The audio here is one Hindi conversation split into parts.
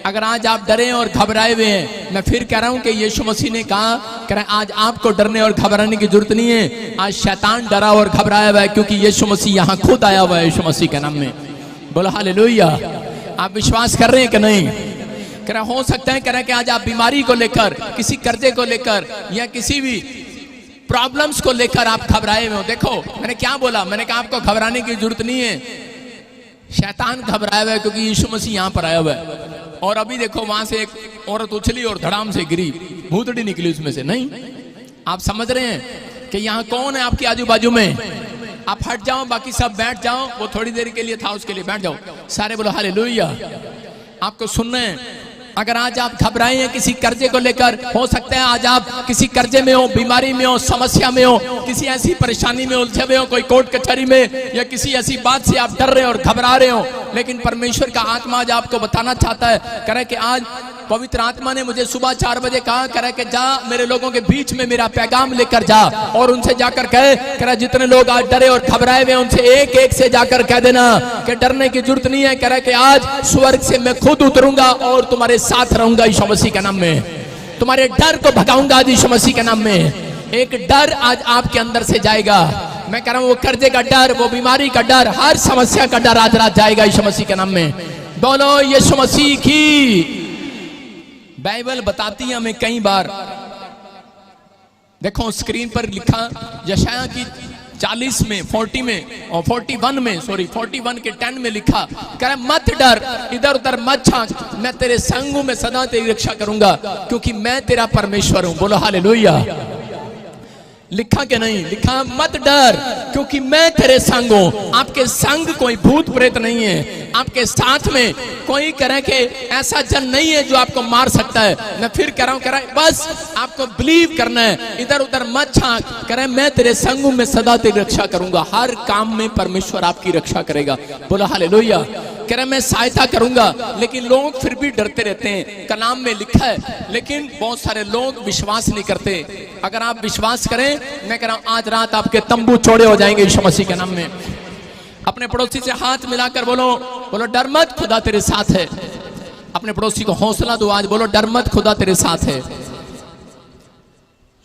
अगर आज आप डरे और घबराए हुए हैं, मैं फिर कह रहा हूं कि यीशु मसीह ने कहा कि आज आपको डरने और घबराने की जरूरत नहीं है। आज शैतान डरा और घबराया हुआ है, क्योंकि यीशु मसीह यहाँ खुद आया हुआ है यीशु मसीह के नाम में। बोलो हालेलुया। आप विश्वास कर रहे हैं कि नहीं? कह रहा हो सकता है, कह रहा है कि आज आप बीमारी को लेकर, किसी कर्जे को लेकर या किसी भी प्रॉब्लम्स को लेकर आप घबराए हुए हो। देखो मैंने क्या बोला, मैंने कहा आपको घबराने की जरूरत नहीं है। शैतान घबराया हुआ है क्योंकि यीशु मसीह यहाँ पर आया हुआ है। और अभी देखो वहां से एक औरत उछली और धड़ाम से गिरी, भूतड़ी निकली उसमें से। नहीं, आप समझ रहे हैं कि यहाँ कौन है आपके आजू बाजू में? आप हट जाओ, बाकी सब बैठ जाओ। वो थोड़ी देर के लिए था, उसके लिए बैठ जाओ सारे। बोलो हालेलुया। आपको सुनना है, अगर आज आप घबराए हैं किसी कर्जे को लेकर, हो सकता है आज आप किसी कर्जे में हो, बीमारी में हो, समस्या में हो, किसी ऐसी परेशानी में उलझे हुए हो, कोई कोर्ट कचहरी में, या किसी ऐसी बात से आप डर रहे हो और घबरा रहे हो। लेकिन परमेश्वर का आत्मा आज आपको बताना चाहता है, कह रहा है कि आज पवित्र आत्मा ने मुझे सुबह 4 बजे कहा, कह रहा है कि जा मेरे लोगों के बीच में मेरा पैगाम लेकर जा और उनसे जाकर कह, कह रहा जितने लोग आज डरे और घबराए हुए उनसे एक एक से जाकर कह देना कि डरने की जरूरत नहीं है। कह रहा है कि आज स्वर्ग से मैं खुद उतरूंगा और तुम्हारे साथ रहूंगा यीशु मसीह के नाम में। तुम्हारे डर को भगाऊंगा आज यीशु मसीह के नाम में। एक डर आज आपके अंदर से जाएगा। मैं कह रहा हूं वो कर्जे का डर, वो बीमारी का डर, हर समस्या का डर आज रात जाएगा यीशु मसीह के नाम में। बोलो यीशु मसीह की। बाइबल बताती है हमें कई बार, देखो स्क्रीन पर लिखा यशायाह की 40 में 40 में और 41 में, सॉरी 41 के 10 में लिखा, कह रहा मत डर, इधर उधर मत झांक, मैं तेरे संग हूं, मैं सदा तेरी रक्षा करूंगा क्योंकि मैं तेरा परमेश्वर हूं। बोलो हालेलुया। लिखा कि नहीं? लिखा मत डर क्योंकि मैं तेरे संग हूं। आपके संग कोई भूत प्रेत नहीं है, आपके साथ में कोई करे कि ऐसा जन नहीं है जो आपको मार सकता है। मैं फिर कह रहा हूं, कह रहा है बस आपको बिलीव करना है, इधर उधर मत झांक। कह रहा है मैं तेरे संग हूं, मैं सदा तेरी रक्षा करूंगा। हर काम में परमेश्वर आपकी रक्षा करेगा। बोलो हालेलुया। कह रहा है मैं सहायता करूंगा। लेकिन लोग फिर भी डरते रहते हैं, कलाम में लिखा है, लेकिन बहुत सारे लोग विश्वास नहीं करते। अगर आप विश्वास करें, मैं कह रहा हूं आज रात आपके तंबू चौड़े हो जाएंगे यीशु मसीह के नाम में। अपने पड़ोसी से हाथ मिलाकर बोलो, बोलो डर मत, खुदा तेरे साथ है। अपने पड़ोसी को हौसला दो आज, बोलो डर मत, खुदा तेरे साथ है।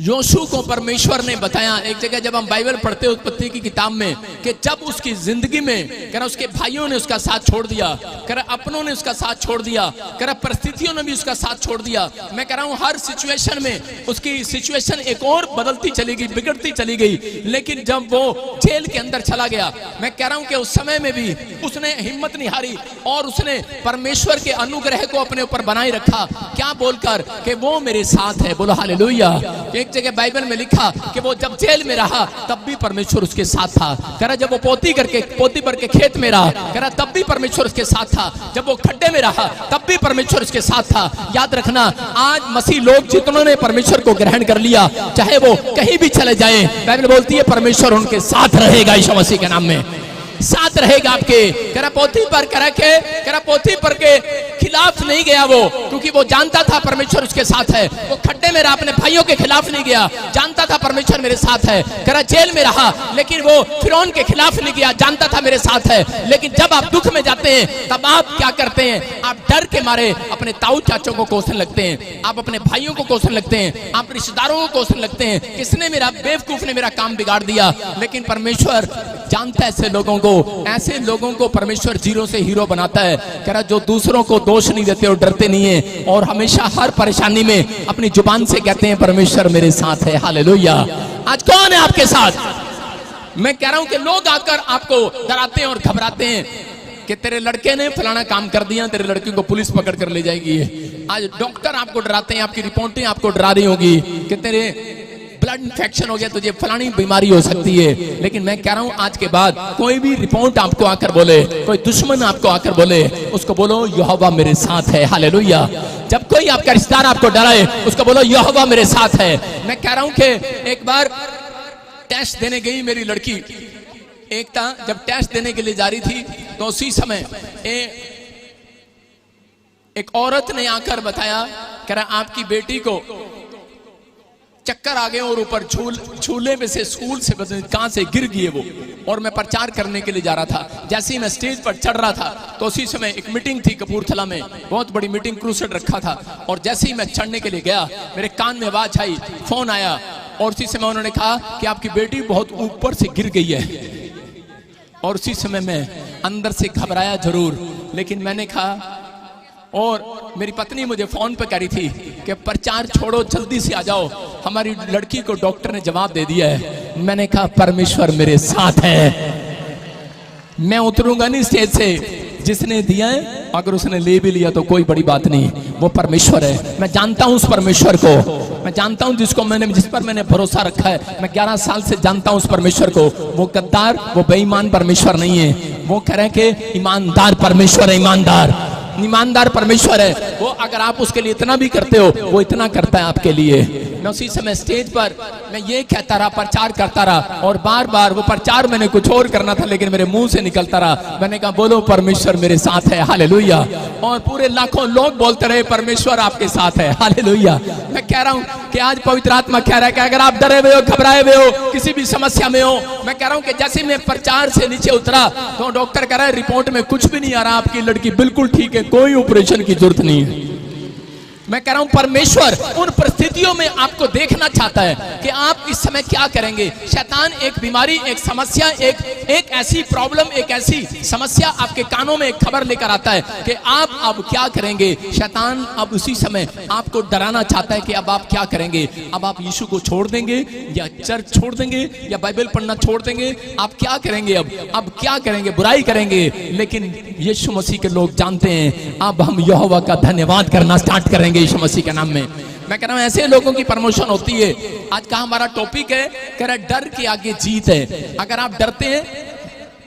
योशू को परमेश्वर ने बताया एक जगह, जब हम बाइबल पढ़ते हैं उत्पत्ति की किताब में, कि जब उसकी जिंदगी में कह रहा उसके भाइयों ने उसका साथ छोड़ दिया, कह रहा अपनों ने उसका साथ छोड़ दिया, कह रहा परिस्थितियों ने भी उसका साथ छोड़ दिया। मैं कह रहा हूं हर सिचुएशन में उसकी सिचुएशन एक और बदलती चली गई, बिगड़ती चली गई। लेकिन जब वो जेल के अंदर चला गया, मैं कह रहा हूं कि उस समय में भी उसने हिम्मत नहीं हारी और उसने परमेश्वर के अनुग्रह को अपने ऊपर बनाए रखा। क्या बोलकर कि वो मेरे साथ है। बोलो हालेलुया। एक जगह बाइबल में लिखा कि वो जब जेल में रहा तब भी परमेश्वर उसके साथ था। कह रहा जब वो पोती पर के खेत में रहा, कह रहा तब भी परमेश्वर उसके साथ था। जब वो खड्डे में रहा तब भी परमेश्वर उसके साथ था। याद रखना, आज मसीह लोग जितनों ने परमेश्वर को ग्रहण कर लिया, चाहे वो कहीं भी चले जाए, बाइबल बोलती है परमेश्वर उनके साथ रहेगा यीशु मसीह के नाम में, साथ रहेगा आपके। कह रहा पोती पर के खिलाफ नहीं गया वो, क्योंकि वो जानता था परमेश्वर उसके साथ है। वो खड्डे में रहा, अपने भाइयों के खिलाफ नहीं गया, जानता था परमेश्वर मेरे साथ है। कह रहा जेल में रहा, लेकिन वो फिरौन के खिलाफ नहीं गया, जानता था मेरे साथ है। लेकिन जब आप दुख में जाते हैं तब आप क्या करते हैं? आप डर के मारे अपने ताऊ चाचों को कोसने लगते हैं, आप अपने भाइयों को कोसने लगते हैं, आप रिश्तेदारों को कोसने लगते हैं, किसने मेरा, बेवकूफ ने मेरा काम बिगाड़ दिया। लेकिन परमेश्वर जानता है ऐसे लोगों को परमेश्वर जीरो से हीरो बनाता है। कह रहा जो दूसरों को दोष नहीं देते और डरते नहीं है, और हमेशा हर परेशानी में अपनी जुबान से कहते हैं परमेश्वर मेरे साथ है। हालेलुया। आज कौन है आपके साथ? मैं कह रहा हूं कि लोग आकर आपको डराते हैं और घबराते हैं कि तेरे लड़के ने फलाना काम कर दिया, तेरे लड़की को पुलिस पकड़ कर ले जाएगी। आज डॉक्टर आपको डराते हैं, आपकी रिपोर्टें आपको डरा रही होगी कि तेरे ब्लड इन्फेक्शन हो गया, तुझे फलानी बीमारी हो सकती है। लेकिन मैं कह रहा हूं आज के बाद कोई भी रिपोर्ट आपको आकर बोले, कोई दुश्मन आपको आकर बोले, उसको बोलो यहोवा मेरे साथ है। हालेलुया। जब कोई आपका रिश्तेदार आपको डराए, उसको बोलो यहोवा मेरे साथ है। मैं कह रहा हूं कि एक बार टेस्ट देने गई मेरी लड़की, जब टेस्ट देने के लिए जा रही थी तो उसी समय एक औरत ने आकर बताया, कह रहा आपकी बेटी को चक्कर आ गए और ऊपर झूले में से स्कूल से कहां से गिर गए वो, और मैं प्रचार करने के लिए जा रहा था। जैसे ही मैं स्टेज पर चढ़ रहा था तो उसी समय एक मीटिंग थी कपूरथला में, बहुत बड़ी मीटिंग, क्रूसेड रखा था, और जैसे ही मैं चढ़ने के लिए गया मेरे कान में आवाज आई, फोन आया, और उसी समय उन्होंने कहा कि आपकी बेटी बहुत ऊपर से गिर गई है। और उसी समय मैं अंदर से घबराया जरूर, लेकिन मैंने कहा, और मेरी पत्नी मुझे फोन पे कह रही थी कि प्रचार छोड़ो, जल्दी से आ जाओ, हमारी लड़की को डॉक्टर ने जवाब दे दिया है। मैंने कहा परमेश्वर मेरे साथ है, मैं उतरूंगा नहीं स्टेज से, जिसने दिया है अगर उसने ले भी लिया तो कोई बड़ी बात नहीं, वो परमेश्वर है। मैं जानता हूं उस परमेश्वर को, मैं जानता हूं जिस पर मैंने भरोसा रखा है। मैं 11 साल से जानता हूं उस परमेश्वर को। वो गद्दार, वो बेईमान परमेश्वर नहीं है, वो कह रहे हैं कि ईमानदार परमेश्वर है, ईमानदार परमेश्वर है वो। अगर आप उसके लिए इतना भी करते हो, वो इतना करता है आपके लिए। मैं उसी समय स्टेज पर मैं ये कहता रहा, प्रचार करता रहा, और बार बार वो प्रचार मैंने कुछ और करना था लेकिन मेरे मुंह से निकलता रहा। मैंने कहा बोलो परमेश्वर मेरे साथ है, हालेलुया। और पूरे लाखों लोग बोलते रहे परमेश्वर आपके साथ है, हालेलुया। मैं कह रहा हूं कि आज पवित्र आत्मा कह रहा है कि अगर आप डरे हुए हो, घबराए हुए हो, किसी भी समस्या में हो, मैं कह रहा हूं कि जैसे मैं प्रचार से नीचे उतरा तो डॉक्टर कह रहा है रिपोर्ट में कुछ भी नहीं आ रहा, आपकी लड़की बिल्कुल ठीक है, कोई ऑपरेशन की जरूरत नहीं है। मैं कह रहा हूं परमेश्वर उन परिस्थितियों में आपको देखना चाहता है कि आप इस समय क्या करेंगे। शैतान एक बीमारी, एक समस्या, एक ऐसी प्रॉब्लम, एक ऐसी समस्या आपके कानों में एक खबर लेकर आता है कि आप अब क्या करेंगे। शैतान अब उसी समय आपको डराना चाहता है कि अब आप क्या करेंगे। अब आप यीशु को छोड़ देंगे या चर्च छोड़ देंगे या बाइबल पढ़ना छोड़ देंगे, आप क्या करेंगे। अब क्या करेंगे, बुराई करेंगे। लेकिन यीशु मसीह के लोग जानते हैं अब हम यहोवा का धन्यवाद करना स्टार्ट करेंगे यीशु मसीह के नाम में। मैं कह रहा हूं ऐसे लोगों की प्रमोशन होती है। आज का हमारा टॉपिक है, कह रहा डर के आगे जीत है। अगर आप डरते हैं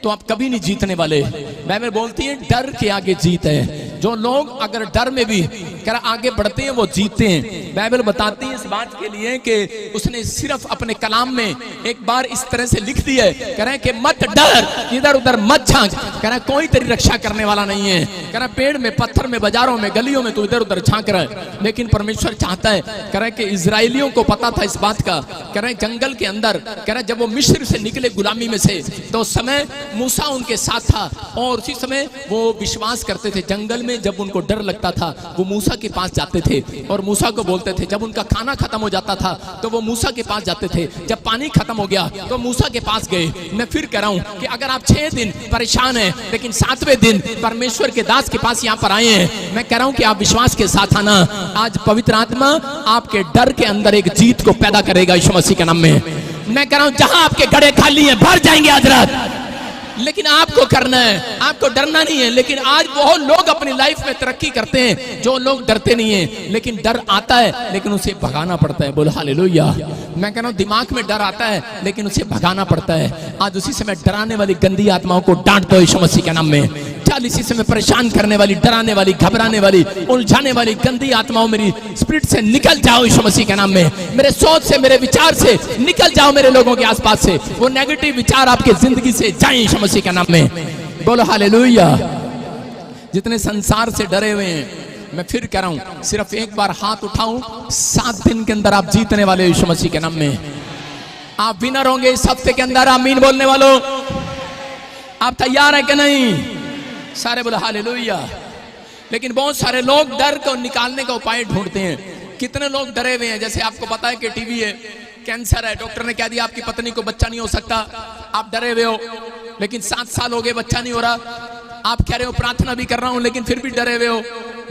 तो आप कभी नहीं जीतने वाले। बाइबल बोलती है डर के आगे जीत है। जो लोग अगर डर में भी कह रहा आगे बढ़ते हैं वो जीतते हैं। बाइबल बताती है इस बात के लिए कि उसने सिर्फ अपने कलाम में एक बार इस तरह से लिख दिया है, कह रहे हैं कि मत डर, इधर उधर मत झांक, कह रहा है कोई तेरी रक्षा करने वाला नहीं है। कह रहा पेड़ में, पत्थर में, बाजारों में, गलियों में तू इधर उधर झांक रहा है, लेकिन परमेश्वर चाहता है। कह रहा है कि इजराइलियों को पता था इस बात का। कह रहे हैं जंगल के अंदर, कह रहा है जब वो मिस्र से निकले गुलामी में से, तो उस समय मूसा उनके साथ था और उसी समय वो विश्वास करते थे। जंगल में जब उनको डर लगता था वो मूसा के पास जाते थे और मूसा को बोलते थे। जब उनका खाना खत्म हो जाता था तो वो मूसा के पास जाते थे। जब पानी खत्म हो गया तो मूसा के पास गए। मैं फिर कह रहा हूं कि अगर आप 6 दिन परेशान हैं लेकिन 7वें दिन परमेश्वर के दास के पास यहाँ पर आए हैं, मैं कह रहा हूं कि आप विश्वास के साथ आना। आज पवित्र आत्मा आपके डर के अंदर एक जीत को पैदा करेगा यीशु मसीह के नाम में। मैं कह रहा हूं जहां आपके घड़े खाली हैं भर जाएंगे आज रात, लेकिन आपको करना है, आपको डरना नहीं है। लेकिन आज बहुत लोग अपनी लाइफ में तरक्की करते हैं जो लोग डरते नहीं है, लेकिन डर आता है लेकिन उसे भगाना पड़ता है। बोलो हालेलुया। मैं कह रहा हूं दिमाग में डर आता है लेकिन उसे भगाना पड़ता है। आज उसी समय डराने वाली गंदी आत्माओं को डांट दो यीशु मसीह के नाम में। चाल इसी समय परेशान करने वाली, डराने वाली, घबराने वाली, उलझाने वाली गंदी आत्माओं मेरी स्पिरिट से निकल जाओ यीशु मसीह के नाम में। मेरे सोच से, मेरे विचार से निकल जाओ, मेरे लोगों के आसपास से वो नेगेटिव विचार आपके जिंदगी से जाएं यीशु मसीह के नाम में। बोलो हालेलुया। जितने संसार से डरे हुए हैं, मैं फिर कह रहा हूं सिर्फ एक बार हाथ उठाऊं, 7 दिन के अंदर आप जीतने वाले यीशु मसीह के नाम में। आप विनर होंगे इस हफ्ते के अंदर। आमीन बोलने वालों, आप तैयार है कि नहीं? सारे बोलो हालेलुया। लेकिन बहुत सारे लोग डर को निकालने का उपाय ढूंढते हैं। कितने लोग डरे हुए हैं, जैसे आपको पता है कि टीबी है, कैंसर है, डॉक्टर ने कह दिया आपकी पत्नी को बच्चा नहीं हो सकता, आप डरे हुए हो। लेकिन 7 साल हो गए बच्चा नहीं हो रहा, आप कह रहे हो प्रार्थना भी कर रहा हूं लेकिन फिर भी डरे हुए हो।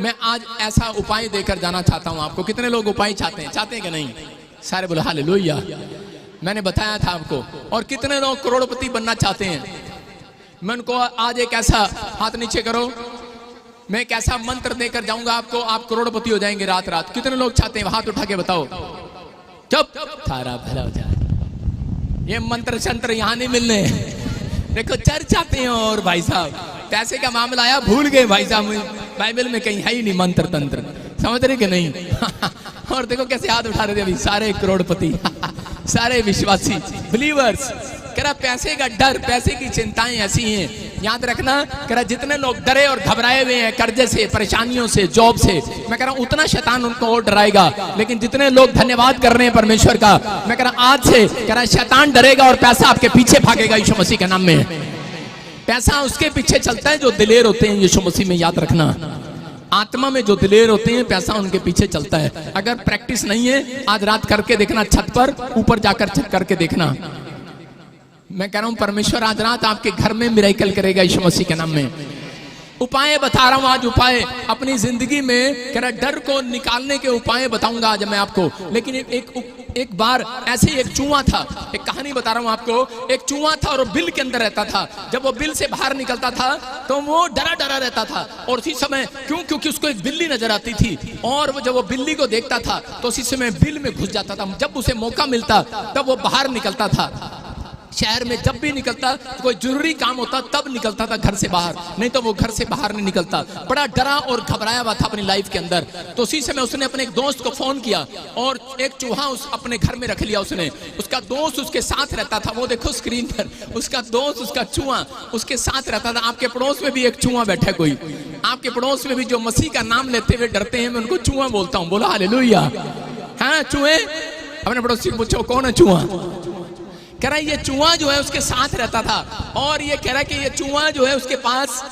मैं आज ऐसा उपाय देकर जाना चाहता हूं आपको। कितने लोग उपाय चाहते हैं कि नहीं? सारे बोलो हालेलुया। मैंने बताया था आपको। और कितने लोग करोड़पति बनना चाहते हैं? मैं उनको आज एक ऐसा, हाथ नीचे करो, मैं एक ऐसा मंत्र देकर जाऊंगा आपको, आप करोड़पति हो जाएंगे रात रात। कितने लोग चाहते हैं? हाथ उठा के बताओ। चुप, थारा भला हो जाए। ये मंत्र शंत्र यहां नहीं मिलने। देखो चर्च आते हैं और भाई साहब पैसे का मामला आया, भूल गए भाई साहब, बाइबल में कहीं है ही नहीं मंत्र तंत्र, समझ रहे कि नहीं? और देखो कैसे हाथ उठा रहे थे अभी सारे करोड़पति, सारे विश्वासी बिलीवर्स। कह रहा पैसे का डर, पैसे की चिंताएं ऐसी हैं, याद रखना कह रहा जितने लोग डरे और घबराए हुए हैं कर्जे से, परेशानियों से, जॉब से, मैं कह रहा हूं उतना शैतान उनको और डराएगा। लेकिन जितने लोग धन्यवाद कर रहे हैं परमेश्वर का, मैं कह रहा आज से कह रहा शैतान डरेगा और पैसा आपके पीछे भागेगा यीशु मसीह के नाम में। पैसा उसके पीछे चलता है जो दिलेर होते हैं यीशु मसीह में, याद रखना। आत्मा में जो दिलेर होते हैं पैसा उनके पीछे चलता है। अगर प्रैक्टिस नहीं है आज रात करके देखना, छत पर ऊपर जाकर चेक करके देखना। मैं कह रहा हूं परमेश्वर आज रात आपके घर में मिरेकल करेगा यीशु मसीह के नाम में। उपाय बता रहा हूं आज, उपाय अपनी जिंदगी में कह रहा डर को निकालने के उपाय बताऊंगा आज मैं आपको। लेकिन एक बार ऐसे एक चूहा था, एक कहानी बता रहा हूं आपको। एक चूहा था और वो बिल के अंदर रहता था। जब वो बिल से बाहर निकलता था तो वो डरा डरा रहता था। और उसी समय क्योंकि उसको एक बिल्ली नजर आती थी और वो जब वो बिल्ली को देखता था तो उसी समय बिल में घुस जाता था। जब उसे मौका मिलता तब वो बाहर निकलता था। शहर में जब भी निकलता तो कोई जरूरी काम होता तब निकलता था घर से बाहर, नहीं तो वो घर से बाहर नहीं निकलता। बड़ा डरा और घबराया हुआ था अपनी लाइफ के अंदर। तो उसी समय उसने अपने एक दोस्त को फोन किया और एक चूहा अपने घर में रख लिया उसने। उसका दोस्त उसके साथ रहता था, वो देखो स्क्रीन पर उसका दोस्त, उसका चूहा उसके साथ रहता था। आपके पड़ोस में भी एक चूहा बैठा, कोई आपके पड़ोस में भी जो मसीह का नाम लेते हुए डरते हैं, मैं उनको चूहा बोलता हूँ। बोला हालेलुया। हाँ चूहे, अपने पड़ोसी पूछो कौन है चूहा। कह रहा है ये चूहा जो है उसके साथ रहता था और ये कह रहा है कि ये चूहा जो है उसके पास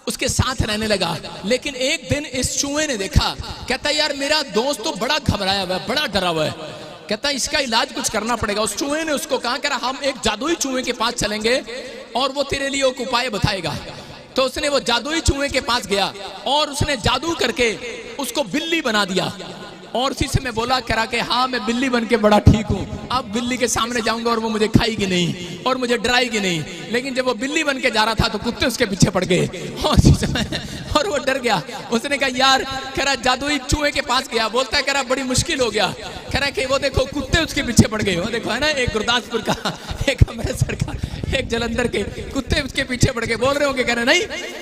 उसके साथ रहने लगा। लेकिन एक दिन इस चूहे ने देखा, कहता यार मेरा दोस्त तो बड़ा घबराया हुआ है, बड़ा डरा हुआ है, कहता इसका इलाज कुछ करना पड़ेगा। उस चूहे ने उसको कहा कह रहा हम एक जादुई चूहे के पास चलेंगे और वो तेरे लिए एक उपाय बताएगा। तो उसने वो जादुई चूहे के पास गया और उसने जादू करके उसको बिल्ली बना दिया। और उसी से मैं बोला करा के हाँ मैं बिल्ली बन के बड़ा ठीक हूँ, अब बिल्ली के सामने जाऊंगा और वो मुझे खाएगी नहीं और मुझे डराएगी नहीं। लेकिन जब वो बिल्ली बन के जा रहा था तो कुत्ते उसके पीछे पड़ गए और वो डर गया। उसने कहा यार कह रहा जादुई चूहे के पास गया, बोलता है कह रहा बड़ी मुश्किल हो गया, कह रहा कि वो देखो कुत्ते उसके पीछे पड़ गए। वो देखो है ना, एक गुरदासपुर का, एक अमृतसर का, एक जलंधर के, कुत्ते उसके पीछे पड़ गए। बोल रहे होंगे कह रहे नहीं,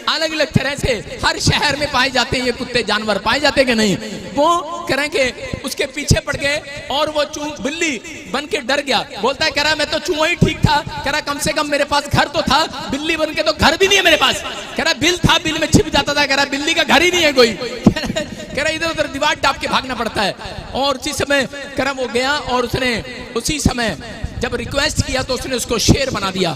अलग अलग तरह से हर शहर में पाए जाते हैं ये कुत्ते, जानवर पाए जाते हैं कि नहीं। वो कह रहे कि उसके पीछे पड़ गए और वो बिल्ली बन के डर गया। बोलता है कह रहा मैं तो चूहा ही ठीक था, कह रहा कम से कम मेरे पास घर तो था, बिल्ली बन के तो घर भी नहीं है मेरे पास। कह रहा बिल था, बिल में छिप जाता था, कह रहा बिल्ली का घर ही नहीं है कोई। कह रहा इधर उधर दीवार टाप के भागना पड़ता है। और उसी समय कह रहा वो गया और उसने उसी समय जब रिक्वेस्ट किया तो उसने उसको शेर बना दिया।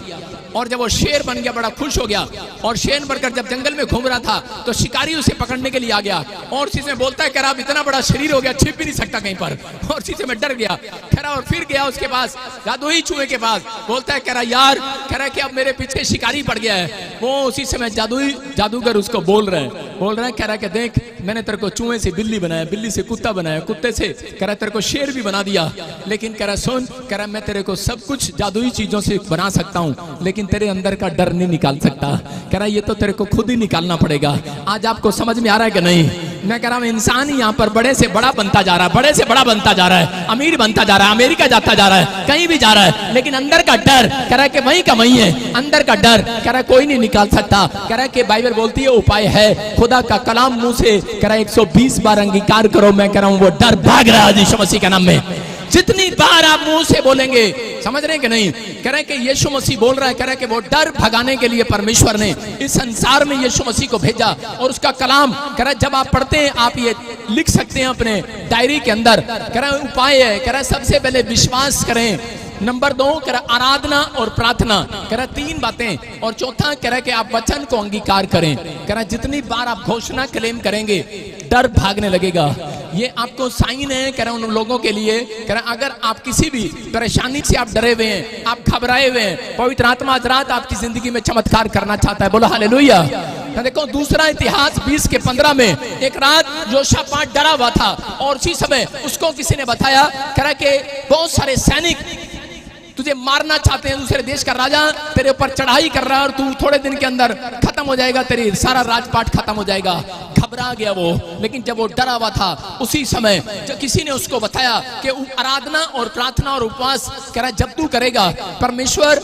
और जब वो शेर बन गया बड़ा खुश हो गया और शेर बनकर जब जंगल में घूम रहा था तो शिकारी उसे पकड़ने के लिए आ गया। और उसी से बोलता है कह रहा अब इतना बड़ा शरीर हो गया, छिप भी नहीं सकता कहीं पर। और उसी से मैं डर गया, कह रहा और फिर गया उसके पास, जादुई चूहे के पास। बोलता है कह रहा यार कह रहा कि अब मेरे पीछे शिकारी पड़ गया है। वो उसी समय जादूगर उसको बोल रहा है कह रहा कि देख मैंने तेरे को चूहे से बिल्ली बनाया, बिल्ली से कुत्ता बनाया, कुत्ते से कह रहा तेरे को शेर भी बना दिया। लेकिन कह रहा सुन, कह रहा मैं तेरे को सब कुछ जादुई चीजों से बना सकता हूँ लेकिन तेरे अंदर का डर नहीं निकाल सकता। कह रहा ये तो तेरे को खुद ही निकालना पड़ेगा। आज आपको समझ में आ रहा है कि नहीं? मैं कह रहा हूं इंसान ही यहाँ पर बड़े से बड़ा बनता जा रहा है, बड़े से बड़ा बनता जा रहा है, अमीर बनता जा रहा है, अमेरिका जाता जा रहा है, कहीं भी जा रहा है, लेकिन अंदर का डर कह रहा है कि वहीं का वहीं है। अंदर का डर कह रहा है कोई नहीं निकाल सकता। कह रहा है कि बाइबल बोलती है उपाय है, खुदा का कलाम मुंह से कह रहा है 120 बार अंगीकार करो। मैं कह रहा हूं वो डर भाग रहा है यीशु मसीह के नाम में। जितनी बार आप मुंह से बोलेंगे, समझ रहे हैं कि नहीं? कह रहे हैं कि यीशु मसीह बोल रहा है, कह रहा है कि वो डर भगाने के लिए परमेश्वर ने इस संसार में यीशु मसीह को भेजा। और उसका कलाम कह रहा है जब आप पढ़ते हैं आप ये लिख सकते हैं अपने डायरी के अंदर। कह रहा है उपाय है, कह रहा है सबसे पहले विश्वास करें, नंबर 2 कह रहा आराधना और प्रार्थना, कह रहा 3 बातें, और चौथा कह रहा कि आप वचन को अंगीकार करें। कह रहा जितनी बार आप घोषणा क्लेम करेंगे डर भागने लगेगा। ये आपको साइन है कह रहा उन लोगों के लिए। कह रहा अगर आप किसी भी परेशानी से आप डरे हुए हैं, आप घबराए हुए हैं, पवित्र आत्मा आज रात आपकी जिंदगी में चमत्कार करना चाहता है। बोलो हालेलुया। देखो दूसरा इतिहास 20:15 में एक रात योशापाट डरा हुआ था और उसी समय उसको किसी ने बताया, कह रहा कि बहुत सारे सैनिक तुझे मारना चाहते हैं, दूसरे देश का राजा तेरे ऊपर चढ़ाई कर रहा है और तू थोड़े दिन के अंदर खत्म हो जाएगा, तेरी सारा राजपाट खत्म हो जाएगा। घबरा गया वो, लेकिन जब वो डरा हुआ था उसी समय जब किसी ने उसको बताया कि आराधना और प्रार्थना और उपवास कह रहा जब तू करेगा परमेश्वर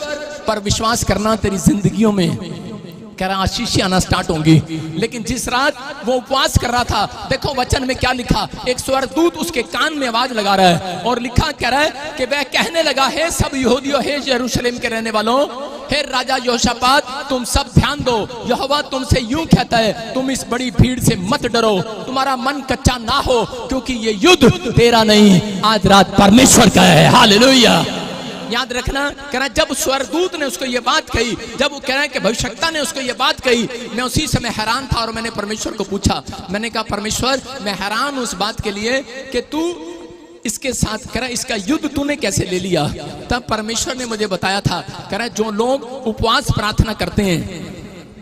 पर विश्वास करना तेरी जिंदगियों में कह रहा आशीष आना स्टार्ट होंगी। लेकिन जिस रात वो उपवास कर रहा था, देखो वचन में क्या लिखा, एक स्वर्गदूत उसके कान में आवाज लगा रहा है और लिखा कह रहा है कि वह कहने लगा, हे सब यहूदियों, हे यरूशलेम के रहने वालों, हे राजा यहोशापात, तुम सब ध्यान दो, यहोवा तुमसे यूं कहता है, तुम इस बड़ी भीड़ से मत डरो, तुम्हारा मन कच्चा ना हो, क्योंकि ये युद्ध तेरा नहीं, आज रात परमेश्वर का है। हालेलुया। याद रखना, कह रहा जब स्वर्गदूत ने उसको ये बात कही, जब वो कह रहा है कि भविष्यवक्ता ने उसको ये बात कही, मैं उसी समय हैरान था और मैंने परमेश्वर को पूछा, मैंने कहा परमेश्वर, मैं हैरान हूं उस बात के लिए कि तू इसके साथ, कह रहा इसका युद्ध तूने कैसे ले लिया। तब परमेश्वर ने मुझे बताया था, कह रहा जो लोग उपवास प्रार्थना करते हैं,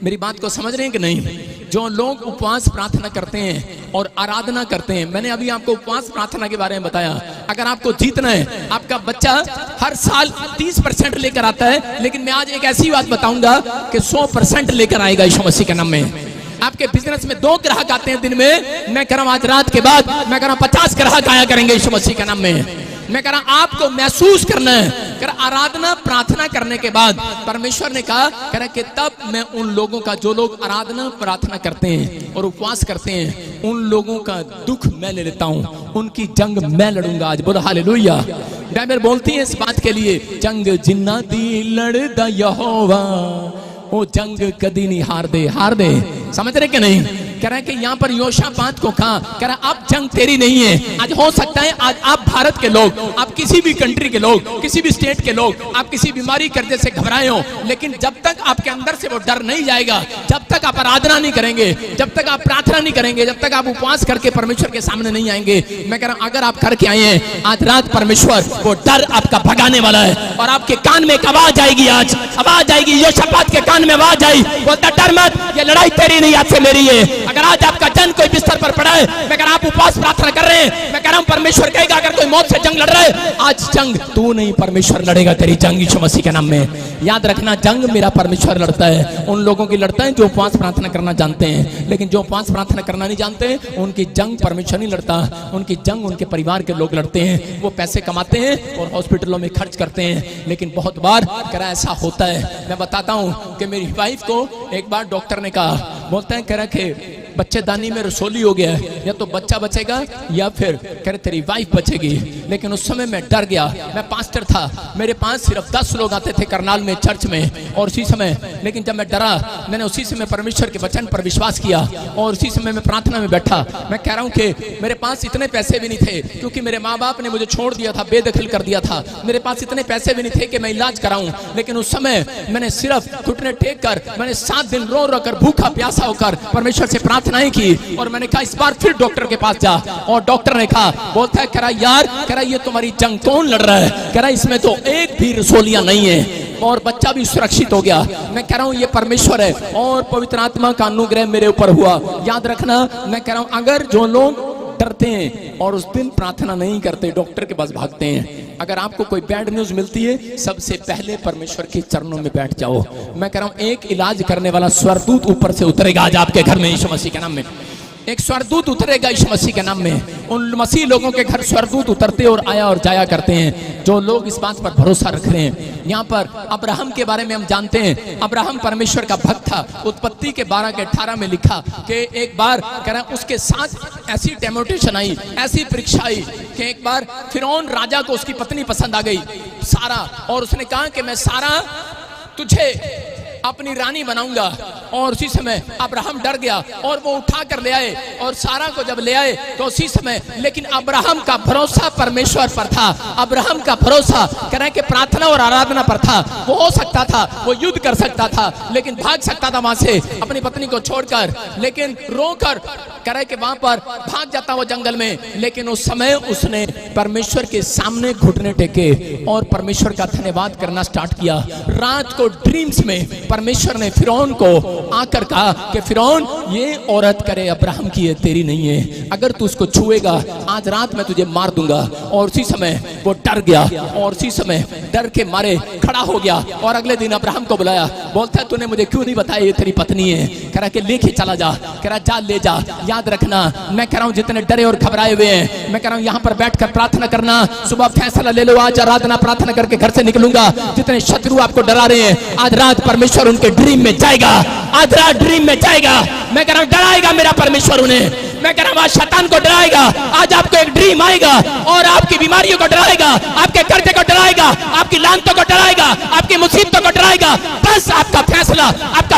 मेरी बात को समझ रहे हैं कि नहीं, जो लोग उपवास प्रार्थना करते हैं और आराधना करते हैं, मैंने अभी आपको उपवास प्रार्थना के बारे में बताया। अगर आपको जीतना है, आपका बच्चा हर साल 30% लेकर आता है, लेकिन मैं आज एक ऐसी बात बताऊंगा कि 100% लेकर आएगा यीशु मसीह के नाम में। आपके बिजनेस में 2 ग्राहक आते हैं दिन में, मैं कह रहा हूं आज रात के बाद मैं कह रहा हूं 50 ग्राहक आया करेंगे यीशु मसीह के नाम में। मैं कह रहा आपको महसूस करना है, कह रहा आराधना प्रार्थना करने के बाद परमेश्वर ने कहा, कह रहा कि तब मैं उन लोगों का, जो लोग आराधना प्रार्थना करते हैं और उपवास करते हैं, उन लोगों का दुख मैं ले लेता हूं, उनकी जंग मैं लड़ूंगा। आज बोलो हालेलुया। बाइबल बोलती है इस बात के लिए, जंग जिन्ना दी लड़दा यहोवा, वो जंग कदी नहीं हार दे। समझ रहे कि नहीं? कह रहा है कि यहाँ पर यहोशापात को कहा, कह रहा अब जंग तेरी नहीं है। आज हो सकता है आज आप भारत के लोग, आप किसी भी कंट्री के लोग, किसी भी स्टेट के लोग, आप किसी बीमारी कर्जे से घबराए हो, लेकिन जब तक आपके अंदर से वो डर नहीं जाएगा, जब तक आप आराधना नहीं करेंगे, जब तक आप प्रार्थना नहीं करेंगे, जब तक आप उपवास करके परमेश्वर के सामने नहीं आएंगे, मैं कह रहा हूं अगर आप करके आए हैं आज रात, परमेश्वर वो डर आपका भगाने वाला है और आपके कान में एक आवाज आएगी, आज आवाज आएगी, यहोशापात के कान में आवाज आई, बोलता डर मत, ये लड़ाई तेरी नहीं, आज से मेरी है। अगर आज आपका जन कोई बिस्तर पर पड़ा है, मैं कह रहा आप उपवास प्रार्थना कर रहे हैं, मैं कह रहा हूं परमेश्वर कहेगा अगर कोई मौत से जंग लड़ रहा है, आज जंग तू नहीं, परमेश्वर लड़ेगा तेरी जंग यीशु मसीह के नाम में। याद रखना, जंग मेरा परमेश्वर लड़ता है। उन लोगों की लड़ता है जो उपवास प्रार्थना करना जानते हैं, लेकिन जो उपवास प्रार्थना करना नहीं जानते, उनकी जंग परमेश्वर नहीं लड़ता, उनकी जंग उनके परिवार के लोग लड़ते हैं। वो पैसे कमाते हैं और हॉस्पिटलों में खर्च करते हैं, लेकिन बहुत बार कह रहा ऐसा होता है। मैं बताता हूं कि मेरी वाइफ को एक बार डॉक्टर ने कहा, बोलते हैं कह रहा कि बच्चेदानी में रसोली हो गया है, या तो बच्चा बचेगा या फिर कह रहे तेरी वाइफ बचेगी। लेकिन उस समय मैं डर गया, मैं पास्टर था, मेरे पास सिर्फ 10 लोग आते थे करनाल में चर्च में, और उसी समय, लेकिन जब मैं डरा, मैंने उसी समय परमेश्वर के वचन पर विश्वास किया और उसी समय मैं प्रार्थना में बैठा। मैं कह रहा हूं कि मेरे पास इतने पैसे भी नहीं थे, क्योंकि मेरे माँ बाप ने मुझे छोड़ दिया था, बेदखल कर दिया था, मेरे पास इतने पैसे भी नहीं थे कि मैं इलाज कराऊं। लेकिन उस समय मैंने सिर्फ घुटने टेक कर, मैंने 7 दिन रो रो कर, भूखा प्यासा होकर परमेश्वर से प्रार्थनाएं की, और मैंने कहा इस बार फिर डॉक्टर के पास जा, और डॉक्टर ने कहा, बोलता है कह रहा यार, कह रहा ये तुम्हारी जंग कौन लड़ रहा है, कह रहा इसमें तो एक भी रसोलियां नहीं है और बच्चा भी सुरक्षित हो गया। मैं कह रहा हूं ये परमेश्वर है और पवित्र आत्मा का अनुग्रह मेरे ऊपर हुआ। याद रखना, मैं कह रहा हूं अगर जो लोग डरते हैं और उस दिन प्रार्थना नहीं करते, डॉक्टर के पास भागते हैं, अगर आपको कोई बैड न्यूज मिलती है, सबसे पहले परमेश्वर के चरणों में बैठ जाओ। मैं कह रहा हूं एक इलाज करने वाला स्वर्गदूत ऊपर से उतरेगा आज आपके घर में यीशु मसीह के नाम में। एक स्वर्गदूत उतरेगा यीशु मसीह के नाम में। उन मसीह लोगों के घर स्वर्गदूत उतरते और आया और जाया करते हैं जो लोग इस बात पर भरोसा रख रहे हैं। यहाँ पर अब्राहम के बारे में हम जानते हैं, अब्राहम परमेश्वर का भक्त था। उत्पत्ति के 12 के 18 में लिखा कि एक बार कह रहा उसके साथ ऐसी टेम्पटेशन आई, ऐसी परीक्षा आई कि एक बार फिरौन राजा को उसकी पत्नी पसंद आ गई, सारा, और उसने कहा कि मैं सारा तुझे अपनी रानी बनाऊंगा। और उसी समय अब्राहम डर गया और वो उठा कर ले आए, और सारा को जब ले आए तो उसी समय, लेकिन अब्राहम का भरोसा परमेश्वर पर था। अब्राहम का भरोसा कह रहे कि प्रार्थना और आराधना पर था। वो हो सकता था, वो युद्ध कर सकता था, लेकिन भाग सकता था वहां से अपनी पत्नी को छोड़कर, लेकिन रोकर कह रहे कि वहां पर भाग जाता वो जंगल में। लेकिन उस समय उसने परमेश्वर के सामने घुटने टेके और परमेश्वर का धन्यवाद करना स्टार्ट किया। रात को ड्रीम्स में परमेश्वर ने फिरौन को आकर कहा कि फिरौन ये औरत करे अब्राहम की है, तेरी नहीं है, अगर तू उसको छुएगा आज रात मैं तुझे मार दूंगा। और उसी समय वो डर गया और उसी समय डर के मारे खड़ा हो गया और अगले दिन अब्राहम को बुलाया। बोलता है तूने मुझे क्यों नहीं बताया ये तेरी पत्नी है? कह रहा कि लेके चला जा, कह रहा जा ले जा। याद रखना, मैं कह रहा हूं जितने डरे और घबराए हुए हैं, मैं कह रहा हूं यहाँ पर बैठकर प्रार्थना करना, सुबह फैसला ले लो, आज आराधना प्रार्थना करके घर से निकलूंगा। जितने शत्रु आपको डरा रहे हैं, आज रात परमेश्वर उनके ड्रीम में जाएगा, आज रात ड्रीम में जाएगा। मैं कह रहा हूँ डराएगा मेरा परमेश्वर उन्हें। मैं कह रहा हूँ आज शैतान को डराएगा। आज आपको एक ड्रीम आएगा और आपकी बीमारियों को डराएगा, आपके कर्जे को डराएगा, आपकी लानतों को डराएगा, आपकी मुसीबतों को डराएगा। बस आपका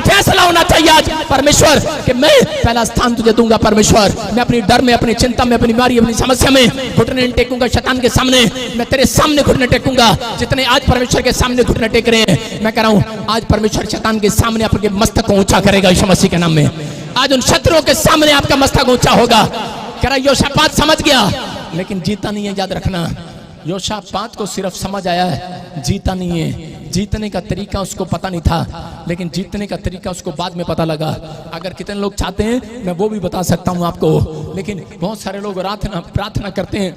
फैसला होना चाहिए आज परमेश्वर कि मैं पहला स्थान तुझे दूंगा। परमेश्वर मैं अपनी डर में, अपनी चिंता में, अपनी बीमारी, अपनी समस्या में घुटने नहीं टेकूंगा शैतान के सामने। मैं तेरे सामने घुटने टेकूंगा। जितने आज परमेश्वर के सामने घुटने टेक रहे हैं, मैं कह रहा हूँ आज परमेश्वर शैतान के सामने आपके मस्तक को ऊंचा करेगा यीशु मसीह के नाम में। आज उन शत्रुओं के सामने आपका मस्तक ऊंचा होगा। कह रहा योशापात समझ गया लेकिन जीता नहीं है। याद रखना, योशापात को सिर्फ समझ आया है, जीता नहीं है। जीतने का तरीका उसको पता नहीं था, लेकिन जीतने का तरीका उसको बाद में पता लगा। अगर कितने लोग चाहते हैं मैं वो भी बता सकता हूँ आपको, लेकिन बहुत सारे लोग प्रार्थना करते हैं,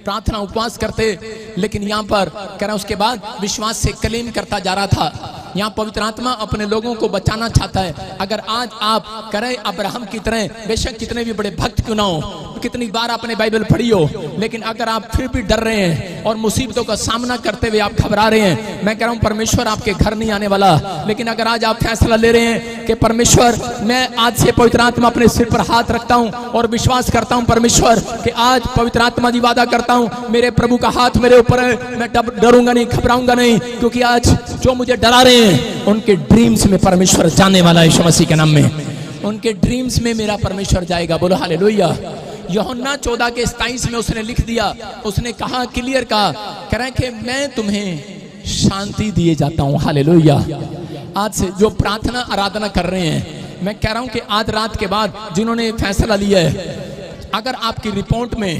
प्रार्थना उपवास करते, लेकिन यहाँ पर कह रहा उसके बाद विश्वास से क्लेम करता जा रहा था। यहाँ पवित्र आत्मा अपने लोगों को बचाना चाहता है। अगर आज आप करें अब्राहम की तरह, बेशक कितने भी बड़े भक्त क्यों ना हो, कितनी बार आपने बाइबल पढ़ी हो, लेकिन अगर आप फिर भी डर रहे हैं और मुसीबतों का सामना करते हुए आप घबरा रहे हैं, मैं कह रहा हूँ परमेश्वर आपके घर नहीं आने वाला। लेकिन अगर आज आप फैसला ले रहे हैं कि परमेश्वर मैं आज से पवित्र आत्मा अपने सिर पर हाथ रखता हूँ और विश्वास करता हूँ परमेश्वर कि आज पवित्र आत्मा जी वादा करता हूँ मेरे प्रभु का हाथ मेरे ऊपर है, मैं डरूंगा नहीं, घबराऊंगा नहीं, क्योंकि आज जो मुझे डरा रहे हैं उनके ड्रीम्स में परमेश्वर जाने वाला है यीशु मसीह के नाम में। उनके ड्रीम्स में मेरा परमेश्वर जाएगा। बोलो हालेलुया। यूहन्ना 14:27 में उसने लिख दिया, उसने कहा क्लियर कहा, कह रहा है कि मैं तुम्हें शांति दिए जाता हूं। हालेलुया। आज से जो प्रार्थना आराधना कर रहे हैं, मैं कह रहा हूं कि आज रात के बाद जिन्होंने फैसला लिया है, अगर आपकी रिपोर्ट में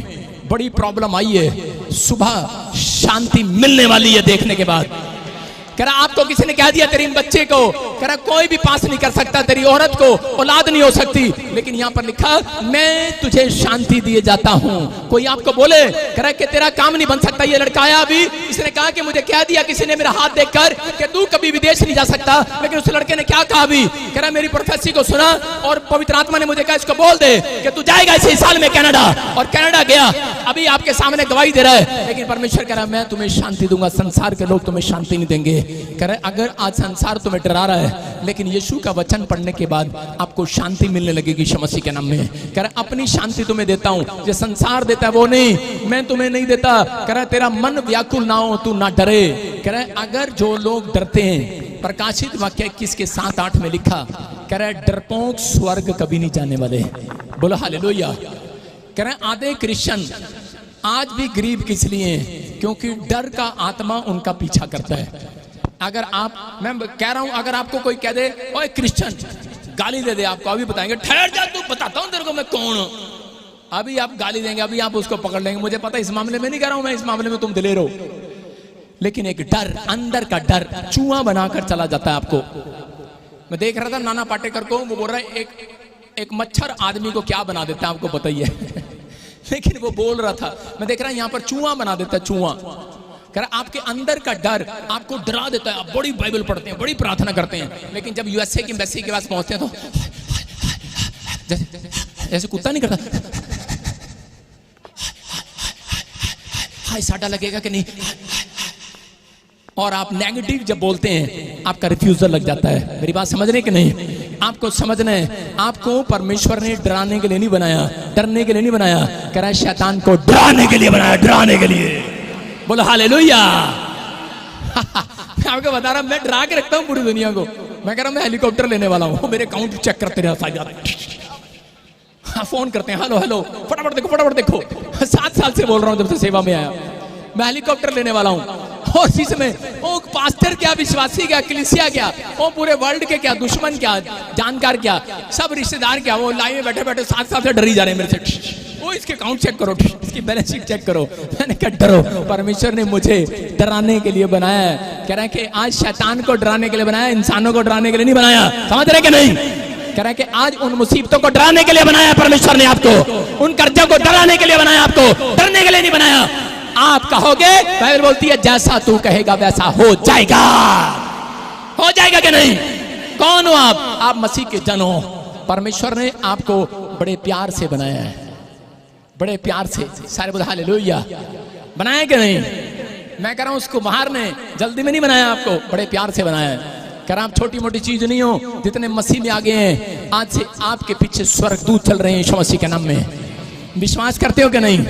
बड़ी प्रॉब्लम आई है, सुबह शांति मिलने वाली है देखने के बाद। कह रहा आपको किसी ने कह दिया तेरे बच्चे को, कह रहा कोई भी पास नहीं कर सकता, तेरी औरत को औलाद नहीं हो सकती, लेकिन यहाँ पर लिखा मैं तुझे शांति दिए जाता हूँ। कोई आपको बोले कह रहा कि तेरा काम नहीं बन सकता, ये लड़का आया अभी, इसने कहा कि मुझे कह दिया किसी ने मेरा हाथ देखकर कि तू कभी विदेश नहीं जा सकता, लेकिन उस लड़के ने क्या कहा अभी, कह रहा मेरी प्रोफेसी को सुना और पवित्र आत्मा ने मुझे कहा इसको बोल दे कि तू जाएगा इसी साल में कनाडा, और कनाडा गया, अभी आपके सामने गवाही दे रहा है। लेकिन परमेश्वर कह रहा मैं तुम्हें शांति दूंगा, संसार के लोग तुम्हें शांति नहीं देंगे। कह रहे अगर आज संसार तुम्हें डरा रहा है, लेकिन यीशु का वचन पढ़ने के बाद आपको शांति मिलने लगेगी यीशु मसीह के नाम में। कह रहे अपनी शांति तुम्हें देता हूं, जो संसार देता है वो नहीं, मैं तुम्हें नहीं देता। कह रहा तेरा मन व्याकुल ना हो, तू ना डरे। कह रहे अगर जो लोग डरते हैं, प्रकाशित वाक्य 21 के 7-8 में लिखा, कह रहा डरपोक स्वर्ग कभी नहीं जाने वाले। बोलो हालेलुया। कह रहे आधे क्रिश्चियन आज भी गरीब किस लिए, क्योंकि डर का आत्मा उनका पीछा करता है। अगर आप, मैं कह रहा हूं, अगर आपको कोई कह दे ओए क्रिश्चियन, गाली दे दे, आपको अभी बताएंगे ठहर जा तू, बताता हूं तेरे को मैं कौन हूं, अभी आप गाली देंगे, अभी आप उसको पकड़ लेंगे। मुझे पता है इस मामले में नहीं कह रहा हूं मैं, इस मामले में तुम दिलेर हो, लेकिन एक डर, अंदर का डर चूहा बनाकर चला जाता है आपको। मैं देख रहा था नाना पाटेकर को, वो बोल रहा है एक मच्छर आदमी को क्या बना देता है आपको बताइए लेकिन वो बोल रहा था, मैं देख रहा हूं यहां पर चूहा बना देता है, चूहा। कह रहा आपके अंदर का डर आपको डरा देता है। आप बड़ी बाइबल पढ़ते हैं, बड़ी प्रार्थना करते हैं, लेकिन जब यूएसए की एम्बेसी के पास पहुंचते हैं तो जैसे कुत्ता नहीं करता, हाय साडा लगेगा कि नहीं, और आप नेगेटिव जब बोलते हैं आपका रिफ्यूजल लग जाता है। मेरी बात समझ रहे कि नहीं? आपको समझना है, आपको परमेश्वर ने डराने के लिए नहीं बनाया, डरने के लिए नहीं बनाया। कह रहा है शैतान को डराने के लिए बनाया, डराने के लिए। बोलो हालेलुया मैं आपको बता रहा, मैं डरा के रखता हूँ पूरी दुनिया को। मैं कह रहा हूँ मैं हेलीकॉप्टर लेने वाला हूँ, मेरे अकाउंट चेक करते रहे, फोन करते हैं, हेलो हेलो फटाफट देखो फटाफट देखो। 7 साल से बोल रहा हूँ जब से सेवा में आया, मैं हेलीकॉप्टर लेने वाला हूँ। और इसमें वो पास्टर क्या, विश्वासी क्या, कलीसिया क्या, वो पूरे वर्ल्ड के क्या, दुश्मन क्या, जानकार क्या, सब रिश्तेदार क्या, वो लाइन में बैठे बैठे 7 साल से डरी जा रहे हैं मेरे से। वो इसके अकाउंट चेक करो, इसकी बैलेंस शीट चेक करो। मैंने कहा डरो, परमेश्वर ने मुझे डराने के लिए बनाया है। कह रहा है कि आज शैतान को डराने के लिए बनाया, इंसानों को डराने के लिए नहीं बनाया। समझ रहे कि नहीं? कह रहा है कि आज उन मुसीबतों को डराने के लिए बनाया परमेश्वर ने आपको, उन कर्जों को डराने के लिए बनाया आपको, डरने के लिए नहीं बनाया। आप कहोगे, बाइबल बोलती है जैसा तू कहेगा वैसा हो जाएगा। हो जाएगा कि नहीं? कौन हो आप मसीह के जन हो। परमेश्वर ने आपको बड़े प्यार से बनाया है, बड़े प्यार से। सारे बोल हालेलुया। बनाया कि नहीं? मैं कह रहा हूं उसको बाहर ने जल्दी में नहीं बनाया, आपको बड़े प्यार से बनाया है। कह रहा आप छोटी मोटी चीज नहीं हो, जितने मसीह में आ गए हैं आज से आपके पीछे स्वर्गदूत चल रहे हैं यीशु मसीह के नाम में। विश्वास करते हो कि नहीं?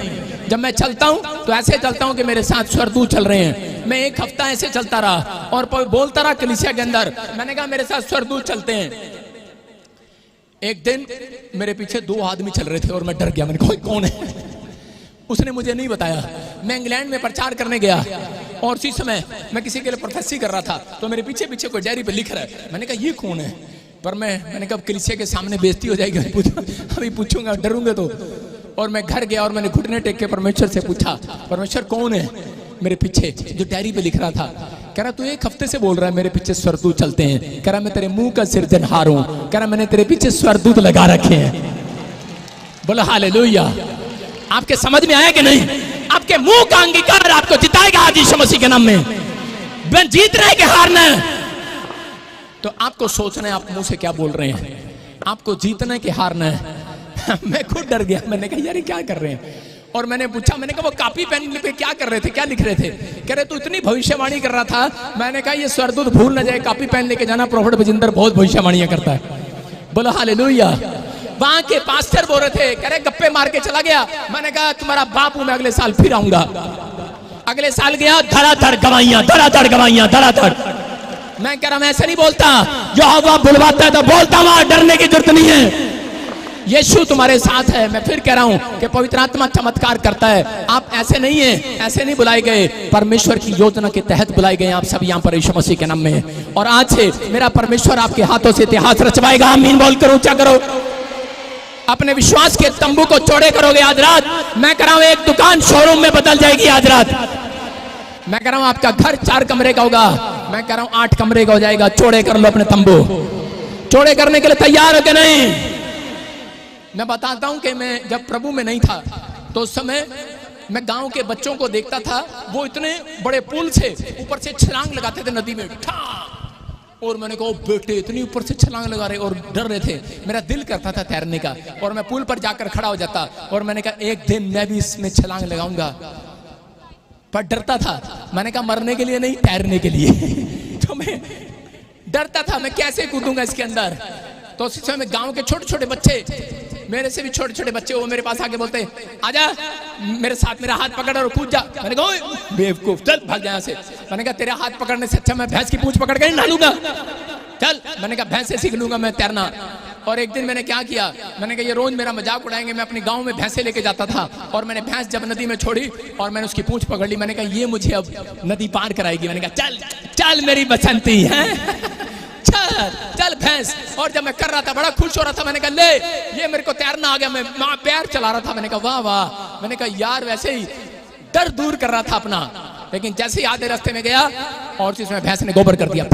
जब मैं चलता हूं तो ऐसे चलता हूं कि मेरे साथ स्वर्गदूत चल रहे हैं। मैं एक हफ्ता ऐसे चलता रहा और बोलता रहा कलीसिया के अंदर, मैंने कहा मेरे साथ स्वर्गदूत चलते हैं। एक दिन मेरे पीछे 2 आदमी चल रहे थे और मैं डर गया, मैंने कहा कौन है? उसने मुझे नहीं बताया। मैं इंग्लैंड में प्रचार करने गया और उसी समय मैं किसी के लिए प्रोफेसी कर रहा था, तो मेरे पीछे पीछे कोई डायरी पे लिख रहा है। मैंने कहा ये कौन है? पर मैंने कहा कलीसिया के सामने बेइज्जती हो जाएगी, अभी पूछूंगा, डरूंगा तो। और मैं घर गया और मैंने घुटने टेक के परमेश्वर से पूछा, परमेश्वर कौन है मेरे पीछे जो डायरी पे लिख रहा था? कह रहा तू 1 हफ्ते से बोल रहा है मेरे पीछे स्वर्गदूत चलते हैं। कह रहा मैं तेरे मुंह का सिरजनहार हूं। कह रहा मैंने तेरे पीछे स्वर्गदूत लगा रखे हैं। बोलो हालेलुया। आपके समझ में आया कि नहीं? आपके मुंह का अंगीकार आपको जिताएगा आज यीशु मसीह के नाम में। बन जीतना है कि हारना है? तो आपको सोचना है आप मुंह से क्या बोल रहे हैं। आपको जीतना है कि हारना है? मैं खुद डर गया, मैंने कहा यार क्या कर रहे हैं? और मैंने पूछा, मैंने कहा वो कॉपी पेन पे क्या कर रहे थे, क्या लिख रहे थे? कह रहे तू इतनी भविष्यवाणी कर रहा था। मैंने कहा ये स्वर्गदूत भूल न जाए, कॉपी पेन लेके जाना, प्रोफेट बजिंदर बहुत भविष्यवाणियां करता है। बोलो हालेलुया। वहां के पास्टर बोल रहे थे, कह रहे गप्पे मार के चला गया। मैंने कहा तुम्हारा बाप हूं मैं, अगले साल फिर आऊंगा। अगले साल गया, धड़ाधड़ गवाइयां, धड़ाधड़ गवाइयां, धड़ाधड़। मैं कह रहा मैं ऐसे नहीं बोलता, जो हवा बुलवाता है तो बोलता हूं, डरने की जरूरत नहीं है। यीशु तुम्हारे साथ है। मैं फिर कह रहा हूं कि पवित्र आत्मा चमत्कार करता है। आप ऐसे नहीं है, ऐसे नहीं बुलाए गए, परमेश्वर की योजना के तहत बुलाए गए। आप सब यहाँ पर यीशु मसीह के नाम में। और आज से मेरा परमेश्वर आपके हाथों से इतिहास रचवाएगा। आमीन बोल कर ऊंचा करो। अपने विश्वास के तंबू को चौड़े करोगे आज रात। मैं कह रहा हूं एक दुकान शोरूम में बदल जाएगी आज रात। मैं कह रहा हूं आपका घर 4 कमरे का होगा, मैं कह रहा हूं 8 कमरे का हो जाएगा। चौड़े कर लो अपने तंबू। चौड़े करने के लिए तैयार हो कि नहीं? मैं बताता हूं कि मैं जब प्रभु में नहीं था तो उस समय मैं गांव के बच्चों को देखता था, वो इतने बड़े पुल से ऊपर से छलांग लगाते थे नदी में। और मैंने कहा बेटे इतनी ऊपर से छलांग लगा रहे और डर रहे थे। मेरा दिल करता था तैरने का और मैं पुल पर जाकर खड़ा हो जाता और मैंने कहा एक दिन मैं भी इसमें छलांग लगाऊंगा। पर डरता था। मैंने कहा मरने के लिए नहीं, तैरने के लिए। तो मैं डरता था मैं कैसे कूदूंगा इसके अंदर। तो उसी समय गांव के छोटे छोटे बच्चे, मेरे से भी छोटे छोटे बच्चे, वो मेरे पास आके बोलते आजा मेरे साथ, मेरा हाथ पकड़ और कूद जा। मैंने कहा बेवकूफ चल भाग जा यहाँ से। मैंने कहा तेरा हाथ पकड़ने से अच्छा मैं भैंस की पूंछ पकड़ के नहीं डालूंगा, चल। मैंने कहा भैंस से सीख लूंगा मैं तैरना। और एक दिन मैंने क्या किया, मैंने कहा ये रोज मेरा मजाक उड़ाएंगे। मैं अपने गांव में भैंसे लेके जाता था और मैंने भैंस जब नदी में छोड़ी और मैंने उसकी पूंछ पकड़ ली। मैंने कहा ये मुझे अब नदी पार कराएगी। मैंने कहा चल चल मेरी बसंती है, चल चल भैंस। और जब मैं कर रहा था बड़ा खुश हो रहा था। मैंने कहा ले ये मेरे को तैरना आ गया। मैं पैर चला रहा था। मैंने कहा वाह वाह। मैंने कहा यार वैसे ही डर दूर कर रहा था अपना। लेकिन जैसे ही आधे रास्ते में गया और जिसमें भैंस ने गोबर कर दिया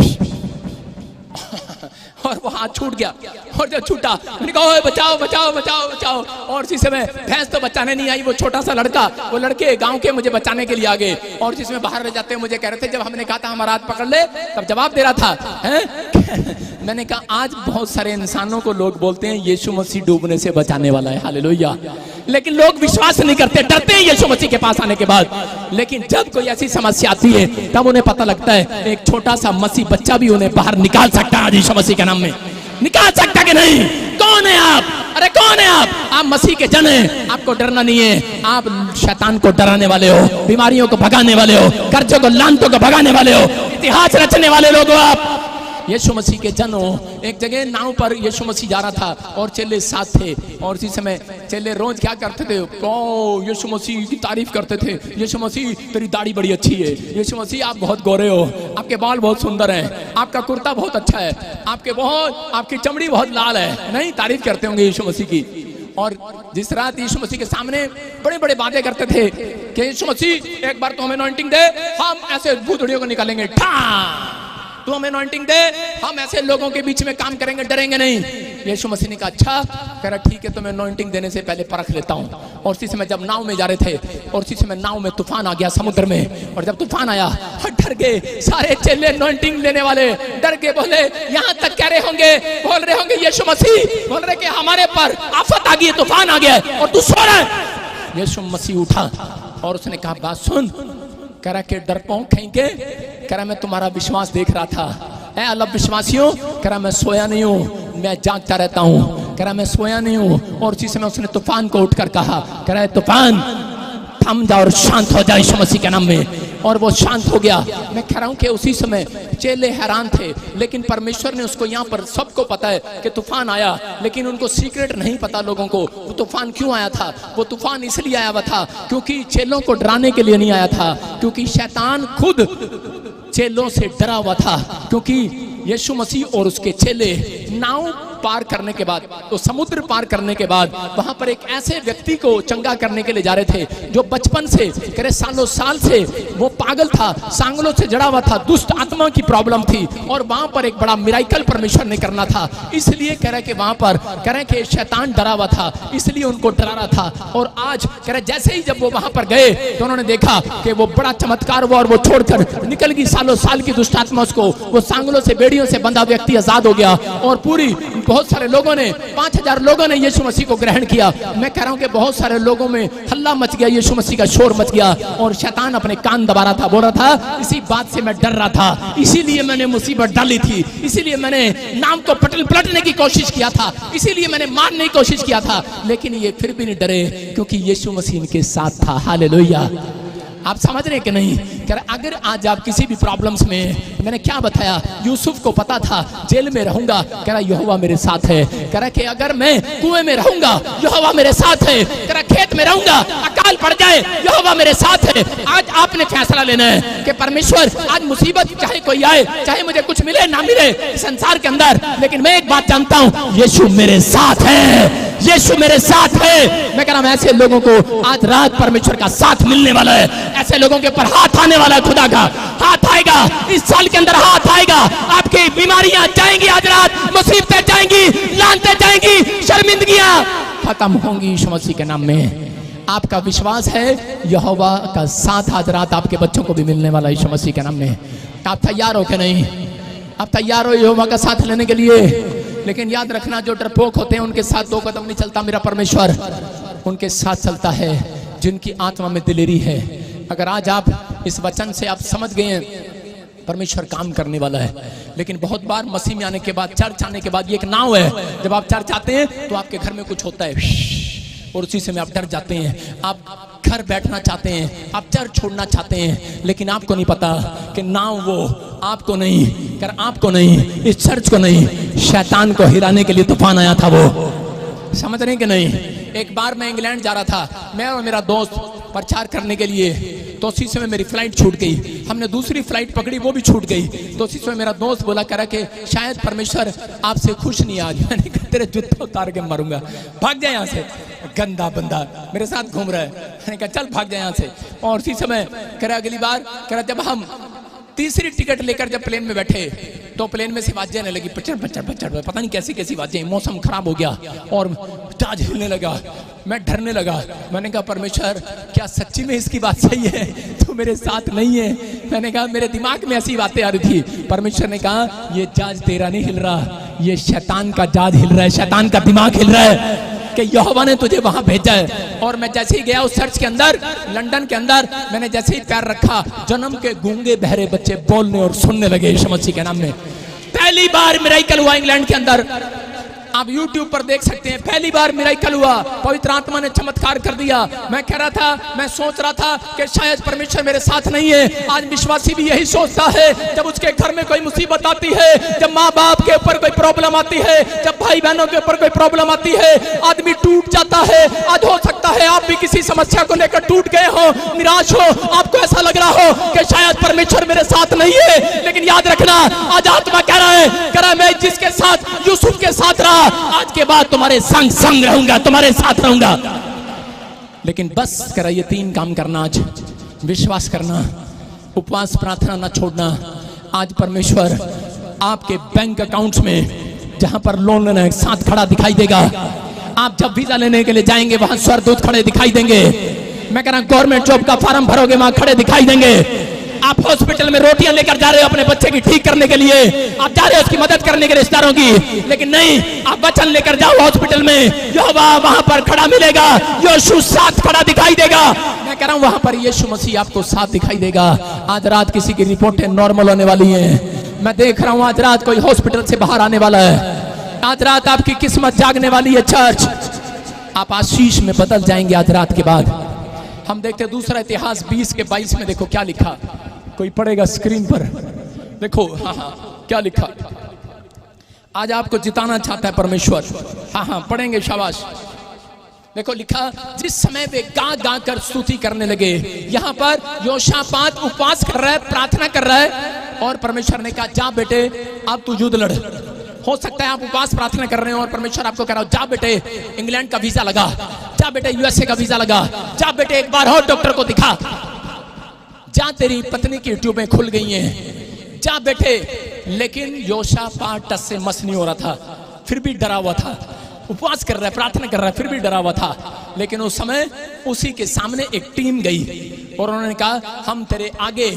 और वो हाथ छूट गया। और जब छूटा मैंने कहा ओए बचाओ बचाओ बचाओ बचाओ। और इसी समय भैंस तो बचाने नहीं आई, वो छोटा सा लड़का, वो लड़के गांव के मुझे बचाने के लिए आ गए। और जिसमें बाहर रह जाते मुझे कह रहे थे, जब हमने कहा था हमारा हाथ पकड़ ले तब जवाब दे रहा था हैं? मैंने कहा आज बहुत सारे इंसानों को लोग बोलते हैं यीशु मसीह डूबने से बचाने वाला है, हालेलुया। लेकिन लोग विश्वास नहीं करते, डरते हैं यीशु मसीह के पास आने के बाद। लेकिन जब कोई ऐसी समस्या आती है तब उन्हें पता लगता है एक छोटा सा मसीह बच्चा भी उन्हें बाहर निकाल सकता है यीशु मसीह के नाम में। निकाल सकता कि नहीं? कौन है आप? अरे कौन है आप? आप मसीह के जन हैं, आपको डरना नहीं है। आप शैतान को डराने वाले हो, बीमारियों को भगाने वाले हो, कर्जों को लानतों को भगाने वाले हो, इतिहास रचने वाले लोग हो आप। यीशु मसीह के जन हो। एक जगह नाव पर यीशु मसीह जा रहा था और चेले साथ थे। और इसी समय चेले रोज क्या करते थे, ओ यीशु मसीह की तारीफ करते थे। यीशु मसीह तेरी दाढ़ी बड़ी अच्छी है, यीशु मसीह आप बहुत गोरे हो, आपके बाल बहुत सुंदर हैं, आपका कुर्ता बहुत अच्छा है, आपकी चमड़ी बहुत लाल है। नहीं तारीफ करते होंगे यीशु मसीह की। और जिस रात यीशु मसीह के सामने बड़े बड़े बातें करते थे कि यीशु मसीह एक बार तो हमें अनॉइंटिंग दे, हम ऐसे भूतड़ियों को निकालेंगे, तू हमें अनॉइंटिंग दे, हम ऐसे लोगों के बीच में काम करेंगे, डरेंगे नहीं। यीशु मसीह ने कहा अच्छा, कह रहा ठीक है, तो मैं अनॉइंटिंग देने से पहले परख लेता हूँ। और उसी समय जब नाव में जा रहे थे और उसी समय नाव में तूफान आ गया समुद्र में। और जब तूफान आया डर गए सारे चेले, अनॉइंटिंग लेने वाले डर के बोले, यहाँ तक कह रहे होंगे, बोल रहे होंगे यीशु मसीह बोल रहे कि हमारे पर आफत आ गई, तूफान आ गया और तू सो रहा है। यीशु मसीह उठा और उसने कहा बात सुन। कह रहा कि डरपोक कहीं के, कह रहा मैं तुम्हारा विश्वास देख रहा था, ऐ अल्लाह विश्वासियों, कह रहा मैं सोया नहीं हूँ, मैं जागता रहता हूँ। कह रहा मैं सोया नहीं हूँ। और उसी समय उसने तूफान को उठकर कहा, कह रहा है तूफान थम जा और शांत हो जाए यीशु मसीह के नाम में। और वो शांत हो गया। मैं कह रहा हूँ कि उसी समय चेले हैरान थे, लेकिन परमेश्वर ने उसको, यहाँ पर सबको पता है कि तूफान आया, लेकिन उनको सीक्रेट नहीं पता लोगों को वो तूफान क्यों आया था। वो तूफान इसलिए आया हुआ था क्योंकि चेलों को डराने के लिए नहीं आया था, क्योंकि शैतान खुद चेलों से डरा हुआ था। क्योंकि यीशु मसीह और उसके चेले नाव पार करने के बाद, तो समुद्र पार करने के बाद वहां पर एक ऐसे व्यक्ति को चंगा करने के लिए जा रहे थे जो बचपन से, करे सालों साल से वो पागल था, सांगलों से जड़ा हुआ था, दुष्ट आत्मा की प्रॉब्लम थी। और वहां पर एक बड़ा मिराइकल परमेश्वर ने करना था, इसलिए कह रहे कि वहां पर कह रहे कि शैतान डरा हुआ था, इसलिए उनको डरा रहा था। और आज कह रहे जैसे ही जब वो वहां पर गए तो उन्होंने देखा कि वो बड़ा चमत्कार हुआ और वो छोड़कर निकल गई सालों साल की दुष्ट आत्मा। उसको वो सांगलों से, बेड़ियों से बंधा व्यक्ति आजाद हो गया। और पूरी बहुत सारे लोगों ने, 5000 लोगों ने यीशु मसीह को ग्रहण किया। मैं कह रहा हूं कि बहुत सारे लोगों में हल्ला मच गया, यीशु मसीह का शोर मच गया। और शैतान अपने कान दबा रहा था, बोल रहा था इसी बात से मैं डर रहा था, इसीलिए मैंने मुसीबत डाली थी, इसीलिए मैंने नाम को पलटने की कोशिश किया था, इसीलिए मैंने मारने की कोशिश किया था। लेकिन ये फिर भी नहीं डरे क्योंकि यीशु मसीह इनके साथ था। हालेलुया। आप समझ रहे हैं कि नहीं? कह रहे अगर आज आप किसी भी प्रॉब्लम्स में, मैंने क्या बताया, यूसुफ को पता था जेल में रहूंगा, कह रहा यहोवा मेरे साथ है। कह रहा कि अगर मैं कुएं में रहूंगा यहोवा मेरे साथ है। कह रहा खेत में रहूंगा, अकाल पड़ जाए यहोवा मेरे साथ है। आज आपने फैसला लेना है कि परमेश्वर आज मुसीबत चाहे कोई आए, चाहे मुझे कुछ मिले ना मिले संसार के अंदर, लेकिन मैं एक बात जानता हूं, यीशु मेरे साथ है, यीशु मेरे साथ है। मैं कह रहा हूं ऐसे लोगों को आज रात परमेश्वर का साथ मिलने वाला है। ऐसे लोगों के ऊपर हाथ आने वाला है, खुदा का हाथ आएगा इस साल के अंदर, हाथ आएगा। आपकी बीमारियां जाएंगी आज रात, मुसीबतें जाएंगी, लानतें जाएंगी, शर्मिंदगियां खत्म होंगी यीशु मसीह के नाम में। आपका विश्वास है यहोवा का साथ आज रात आपके बच्चों को भी मिलने वाला यीशु मसीह के नाम में। आप तैयार हो कि नहीं? आप तैयार हो यहोवा का साथ लेने के लिए? लेकिन याद रखना, जो डरपोक होते हैं उनके साथ दो कदम नहीं चलता मेरा परमेश्वर, उनके साथ चलता है जिनकी आत्मा में दिलेरी है। अगर आज आप इस वचन से आप समझ गए हैं परमेश्वर काम करने वाला है। लेकिन बहुत बार मसीह में आने के बाद, चर्च आने के बाद, ये एक नाव है, जब आप चर्च आते हैं तो आपके घर में कुछ होता है और उसी समय आप डर जाते हैं, आप घर बैठना चाहते हैं, आप चर्च छोड़ना चाहते हैं, लेकिन आपको नहीं पता कि नाव वो आपको नहीं, कर आपको नहीं, इस चर्च को नहीं, शैतान को हिलाने के लिए तूफान आया था। वो समझ रहे हैं कि नहीं? एक बार मैं इंग्लैंड जा रहा था, मैं और मेरा दोस्त प्रचार करने के लिए, तो उसी समय मेरी फ्लाइट छूट गई। हमने दूसरी फ्लाइट पकड़ी, वो भी छूट गई। तो उसी समय मेरा दोस्त बोला, कह रहा कि शायद परमेश्वर आपसे खुश नहीं आज। मैंने कहा तेरे जूते उतार के मारूंगा, भाग जाए यहाँ से, गंदा बंदा मेरे साथ घूम रहा है। मैंने कहा चल भाग जाए यहाँ से। और उसी समय कह रहा अगली बार, कह रहा जब हम तीसरी टिकट लेकर जब प्लेन में बैठे तो प्लेन में से आवाजें आने लगी, पचड़ पचड़ पचड़, पता नहीं कैसी कैसी आवाजें। मौसम खराब हो गया और जहाज हिलने लगा, मैं डरने लगा। मैंने कहा परमेश्वर क्या सच्ची में इसकी बात सही है? तो मेरे साथ नहीं है। मैंने कहा मेरे दिमाग में ऐसी बातें आ रही थी। परमेश्वर ने कहा ये जहाज तेरा नहीं हिल रहा, ये शैतान का जहाज हिल रहा है, शैतान का दिमाग हिल रहा है कि यहोवा ने तुझे वहां भेजा है। और मैं जैसे ही गया उस चर्च के अंदर, लंदन के अंदर, मैंने जैसे ही पैर रखा, जन्म के गूंगे बहरे बच्चे बोलने और सुनने लगे यीशु मसीह के नाम में। पहली बार मिराइकल हुआ इंग्लैंड के अंदर, आप YouTube पर देख सकते हैं, पहली बार मिराइकल हुआ, पवित्र आत्मा ने चमत्कार कर दिया। मैं कह रहा था, मैं सोच रहा था कि शायद परमेश्वर मेरे साथ नहीं है। आज विश्वासी भी यही सोचता है, जब उसके घर में कोई मुसीबत आती है, जब माँ बाप के ऊपर कोई प्रॉब्लम आती है, जब भाई बहनों के ऊपर कोई प्रॉब्लम आती है, आदमी टूट जाता है। आज हो सकता है आप भी किसी समस्या को लेकर टूट गए हो, निराश हो, आपको ऐसा लग रहा हो कि शायद परमेश्वर मेरे साथ नहीं है। लेकिन याद रखना, आज आत्मा कह रहा है मैं जिसके साथ यूसुफ के साथ रहा, आज के बाद तुम्हारे संग संग रहूंगा, तुम्हारे साथ रहूंगा। लेकिन बस करा ये 3 काम करना आज, विश्वास करना, उपवास प्रार्थना ना छोड़ना। आज परमेश्वर आपके बैंक अकाउंट्स में जहां पर लोन लेना है साथ खड़ा दिखाई देगा। आप जब वीजा लेने के लिए जाएंगे वहां स्वर्गदूत खड़े दिखाई देंगे। मैं कह रहा हूं गवर्नमेंट जॉब का फॉर्म भरोगे वहां खड़े दिखाई देंगे। आप हॉस्पिटल में रोटियां लेकर जा रहे हो अपने बच्चे की ठीक करने के लिए, आप जा रहे हो उसकी मदद करने के रिश्तेदारों की, लेकिन नहीं, आप वचन लेकर जाओ हॉस्पिटल में, यहोवा वहां पर खड़ा मिलेगा, यीशु साथ खड़ा दिखाई देगा। मैं कह रहा हूं वहां पर यीशु मसीह आपको साथ दिखाई देगा। आज रात किसी की रिपोर्टें नॉर्मल होने वाली हैं, मैं देख रहा हूं आज रात कोई हॉस्पिटल से बाहर आने वाला है। आज रात आपकी किस्मत जागने वाली है चर्च। आप आशीष में बदल जाएंगे आज रात के बाद। हम देखते हैं दूसरा इतिहास 20 के 22 में, देखो क्या लिखा, कोई पढ़ेगा स्क्रीन पर, देखो हाँ क्या लिखा। आज आपको जिताना चाहता है परमेश्वर। हाँ पढ़ेंगे, शाबाश। देखो लिखा, जिस समय वे गा गा कर स्तुति करने लगे। यहाँ पर योशापात उपवास कर रहा है, प्रार्थना कर रहा है, और परमेश्वर ने कहा जा बेटे अब तू युद्ध लड़। हो सकता है आप उपवास प्रार्थना कर रहे हो और परमेश्वर आपको कह रहा हो जा बेटे इंग्लैंड का वीजा लगा, जा बेटे यूएसए का वीजा लगा, जा बेटे एक बार और डॉक्टर को दिखा, जा तेरी पत्नी की ट्यूबें खुल गई हैं, जा बेटे। लेकिन योशापात टस से मस नहीं हो रहा था, फिर भी डरा हुआ था। उपवास कर रहा है, प्रार्थना कर रहा है, फिर भी डरा हुआ था। लेकिन उस समय उसी के सामने एक टीम गई और उन्होंने कहा हम तेरे आगे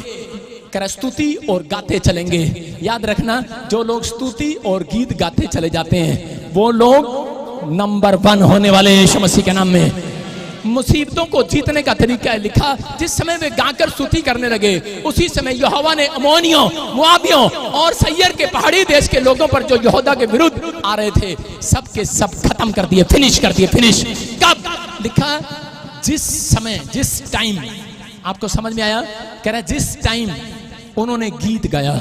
कर स्तुति और गाते चलेंगे। याद रखना, जो लोग स्तुति और गीत गाते चले जाते हैं वो लोग नंबर 1 होने वाले हैं यीशु मसीह के नाम में। मुसीबतों को जीतने का तरीका है। लिखा, जिस समय वे गाकर स्तुति करने लगे उसी समय यहोवा ने अमोनियों, मोआबियों और सैयर के पहाड़ी देश के लोगों पर जो यहूदा के विरुद्ध आ रहे थे सबके सब खत्म कर दिए, फिनिश कर दिए। फिनिश कब? लिखा, जिस समय, जिस टाइम। आपको समझ में आया? कह रहा जिस टाइम उन्होंने गीत गाया।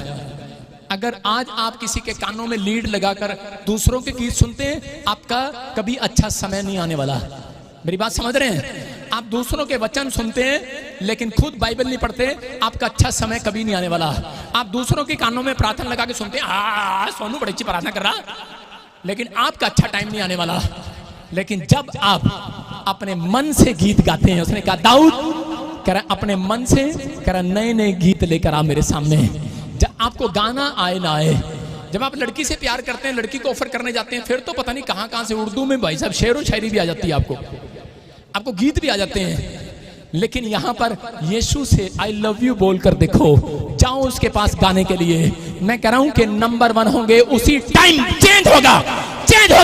अगर आज आप किसी के कानों में लीड लगाकर दूसरों के गीत सुनते हैं, आपका कभी अच्छा समय नहीं आने वाला। मेरी बात समझ रहे हैं? आप दूसरों के वचन सुनते हैं लेकिन खुद बाइबल नहीं पढ़ते, आपका अच्छा समय कभी नहीं आने वाला। आप दूसरों के कानों में प्रार्थना लगा के सुनते हैं, सोनू बड़ी अच्छी प्रार्थना कर रहा, लेकिन आपका अच्छा टाइम नहीं आने वाला। लेकिन जब आप अपने मन से गीत गाते हैं, उसने कहा दाऊद कह रहा अपने मन से कह रहा नए नए गीत लेकर आ मेरे सामने। जब आपको गाना आए ना आए, जब आप लड़की से प्यार करते हैं, लड़की को ऑफर करने जाते हैं, फिर तो पता नहीं कहां कहां से उर्दू में भाई साहब शेर व शायरी भी आ जाती है, आपको गीत भी आ जाते हैं। लेकिन यहां पर यीशु से आई लव यू बोलकर देखो, जाओ उसके पास गाने के लिए। मैं कह रहा हूं कि नंबर 1 होंगे। उसी टाइम चेंज होगा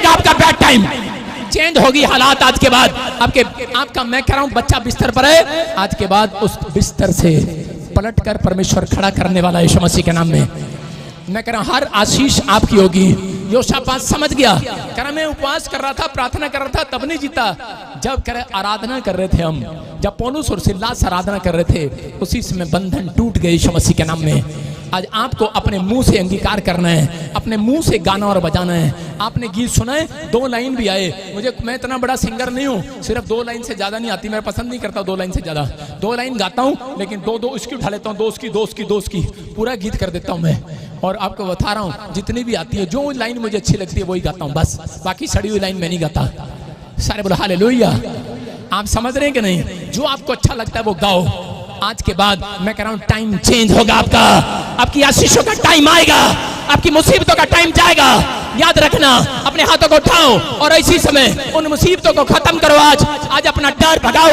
आपका बैड टाइम, चेंज होगी हालात। आज के बाद आपका मैं कह रहा हूं बच्चा बिस्तर पर है, आज के बाद उस बिस्तर से पलटकर परमेश्वर खड़ा करने वाला है यीशु मसीह के नाम में। मैं कह रहा हूं हर आशीष आपकी होगी। योशापात समझ गया, कह रहा मैं उपवास कर रहा था, प्रार्थना कर रहा था, तब नहीं जीता। जब कह रहे आराधना कर रहे थे हम, जब पौलुस और सिलास आराधना कर रहे थे, उसी समय बंधन टूट गए यीशु मसीह के नाम में। आज आपको अपने मुंह से अंगीकार करना है, अपने मुंह से गाना और बजाना है। आपने गीत सुना है, 2 लाइन भी आए, मैं इतना बड़ा सिंगर नहीं हूँ, सिर्फ 2 लाइन से ज्यादा नहीं आती, मैं पसंद नहीं करता 2 लाइन से ज्यादा। 2 लाइन गाता हूँ लेकिन 2 इसकी उठा लेता हूँ, 2 उसकी पूरा गीत कर देता हूँ मैं। और आपको बता रहा हूँ जितनी भी आती है, जो लाइन मुझे अच्छी लगती है वही गाता हूँ बस, बाकी सड़ी हुई लाइन मैं नहीं गाता। सारे बोलो हालेलुया। आप समझ रहे हैं कि नहीं? जो आपको अच्छा लगता है वो गाओ। आज के बाद मैं कह रहा हूं टाइम चेंज होगा आपका, आपकी आशीषों का टाइम आएगा, आपकी मुसीबतों का टाइम जाएगा। याद रखना, अपने हाथों को उठाओ और इसी समय उन मुसीबतों को खत्म करो। आज अपना डर भगाओ।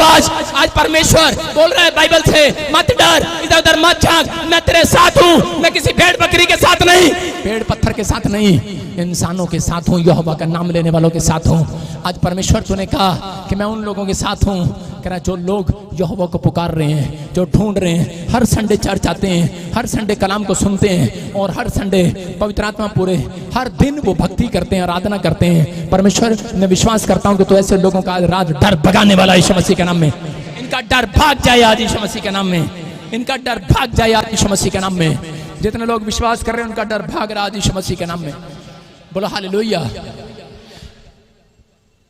आज परमेश्वर बोल रहा है बाइबल से, मत डर, इधर उधर मत झांक, मैं तेरे साथ हूं। मैं किसी भेड़ बकरी के साथ नहीं, पेड़ पत्थर के साथ नहीं, इंसानों के साथ हूं, यहोवा का नाम लेने वालों के साथ हूं। आज परमेश्वर तूने कहा कि मैं उन लोगों के साथ हूं, कह रहा जो लोग यहोवा को पुकार रहे हैं, जो ढूंढ रहे हैं, हर संडे चर्च आते हैं, हर संडे कलाम को सुनते हैं और हर संडे पवित्र आत्मा पूरे हर दिन वो भक्ति करते हैं, आराधना करते हैं। परमेश्वर मैं विश्वास करता हूं कि तो ऐसे लोगों का राज डर भगाने वाला यीशु मसीह के नाम में। इनका डर भाग जाए आज यीशु मसीह के नाम में, इनका डर भाग जाए आज यीशु मसीह के नाम में। जितने लोग विश्वास कर रहे हैं उनका डर भाग रहा आज यीशु मसीह के नाम में। बोलो हालेलुया।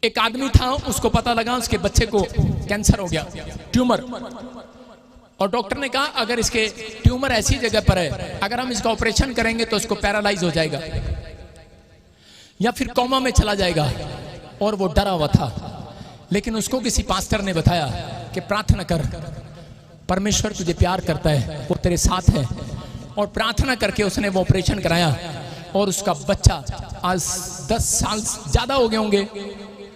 एक आदमी था, उसको पता लगा उसके बच्चे को कैंसर हो गया, ट्यूमर, और डॉक्टर ने कहा अगर इसके ट्यूमर ऐसी जगह पर है, अगर हम इसका ऑपरेशन करेंगे तो इसको पैरालाइज हो जाएगा या फिर कोमा में चला जाएगा। और वो डरा हुआ था, लेकिन उसको किसी पास्टर ने बताया कि प्रार्थना कर, परमेश्वर तुझे प्यार करता है, वो तेरे साथ है। और प्रार्थना करके उसने वो ऑपरेशन कराया और उसका बच्चा आज 10 साल ज्यादा हो गए होंगे,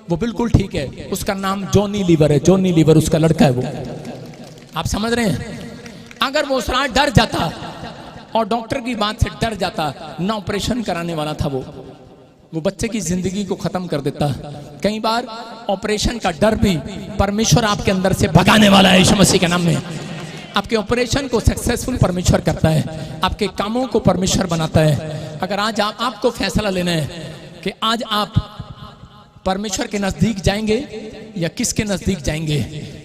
वो बिल्कुल ठीक है। उसका नाम जॉनी लीवर है, जॉनी लीवर उसका लड़का है वो। आप समझ रहे हैं? अगर वो उस रात डर जाता और डॉक्टर की बात से डर जाता, ना ऑपरेशन कराने वाला था वो बच्चे की जिंदगी को खत्म कर देता। कई बार ऑपरेशन का डर भी परमेश्वर आपके अंदर से भगाने वाला है यीशु मसीह के नाम में। आपके ऑपरेशन को सक्सेसफुल परमेश्वर करता है, आपके कामों को परमेश्वर बनाता है। अगर आज आपको फैसला लेना है कि आज आप परमेश्वर के नजदीक जाएंगे या किसके नजदीक जाएंगे,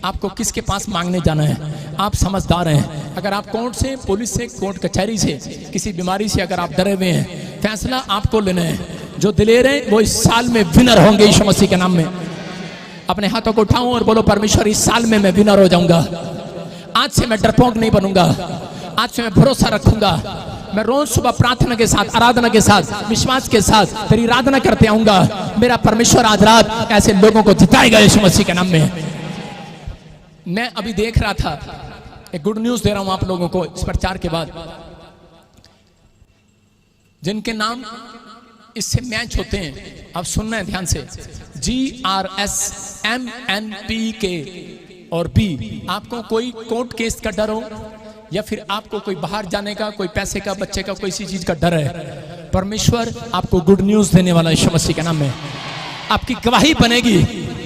आपको किसके पास मांगने जाना है। आप समझदार हैं। अगर आप कोर्ट से, पुलिस से, कोर्ट कचहरी से, किसी बीमारी से अगर आप डरे हुए हैं, फैसला आपको लेना है। जो दिलेर हैं वो इस साल में विनर होंगे यीशु मसीह के नाम में। अपने हाथों को उठाऊं और बोलो, परमेश्वर इस साल में मैं विनर हो जाऊंगा। आज से मैं डरपोक नहीं बनूंगा, आज से मैं भरोसा रखूंगा। मैं रोज सुबह प्रार्थना के साथ, आराधना के साथ, विश्वास के साथ तेरी आराधना करते आऊंगा। मेरा परमेश्वर आज रात ऐसे लोगों को जिताएगा यीशु मसीह के नाम में। मैं अभी देख रहा था, एक गुड न्यूज दे रहा हूं आप लोगों को इस प्रचार के बाद, जिनके नाम इससे मैच होते हैं, आप सुनना है ध्यान से। GRSMNPK और B। आपको कोई कोर्ट केस का डर हो या फिर आपको कोई बाहर जाने का, कोई पैसे का, बच्चे का, कोई सी चीज का डर है, परमेश्वर आपको गुड न्यूज देने वाला यीशु मसीह के नाम में। आपकी गवाही बनेगी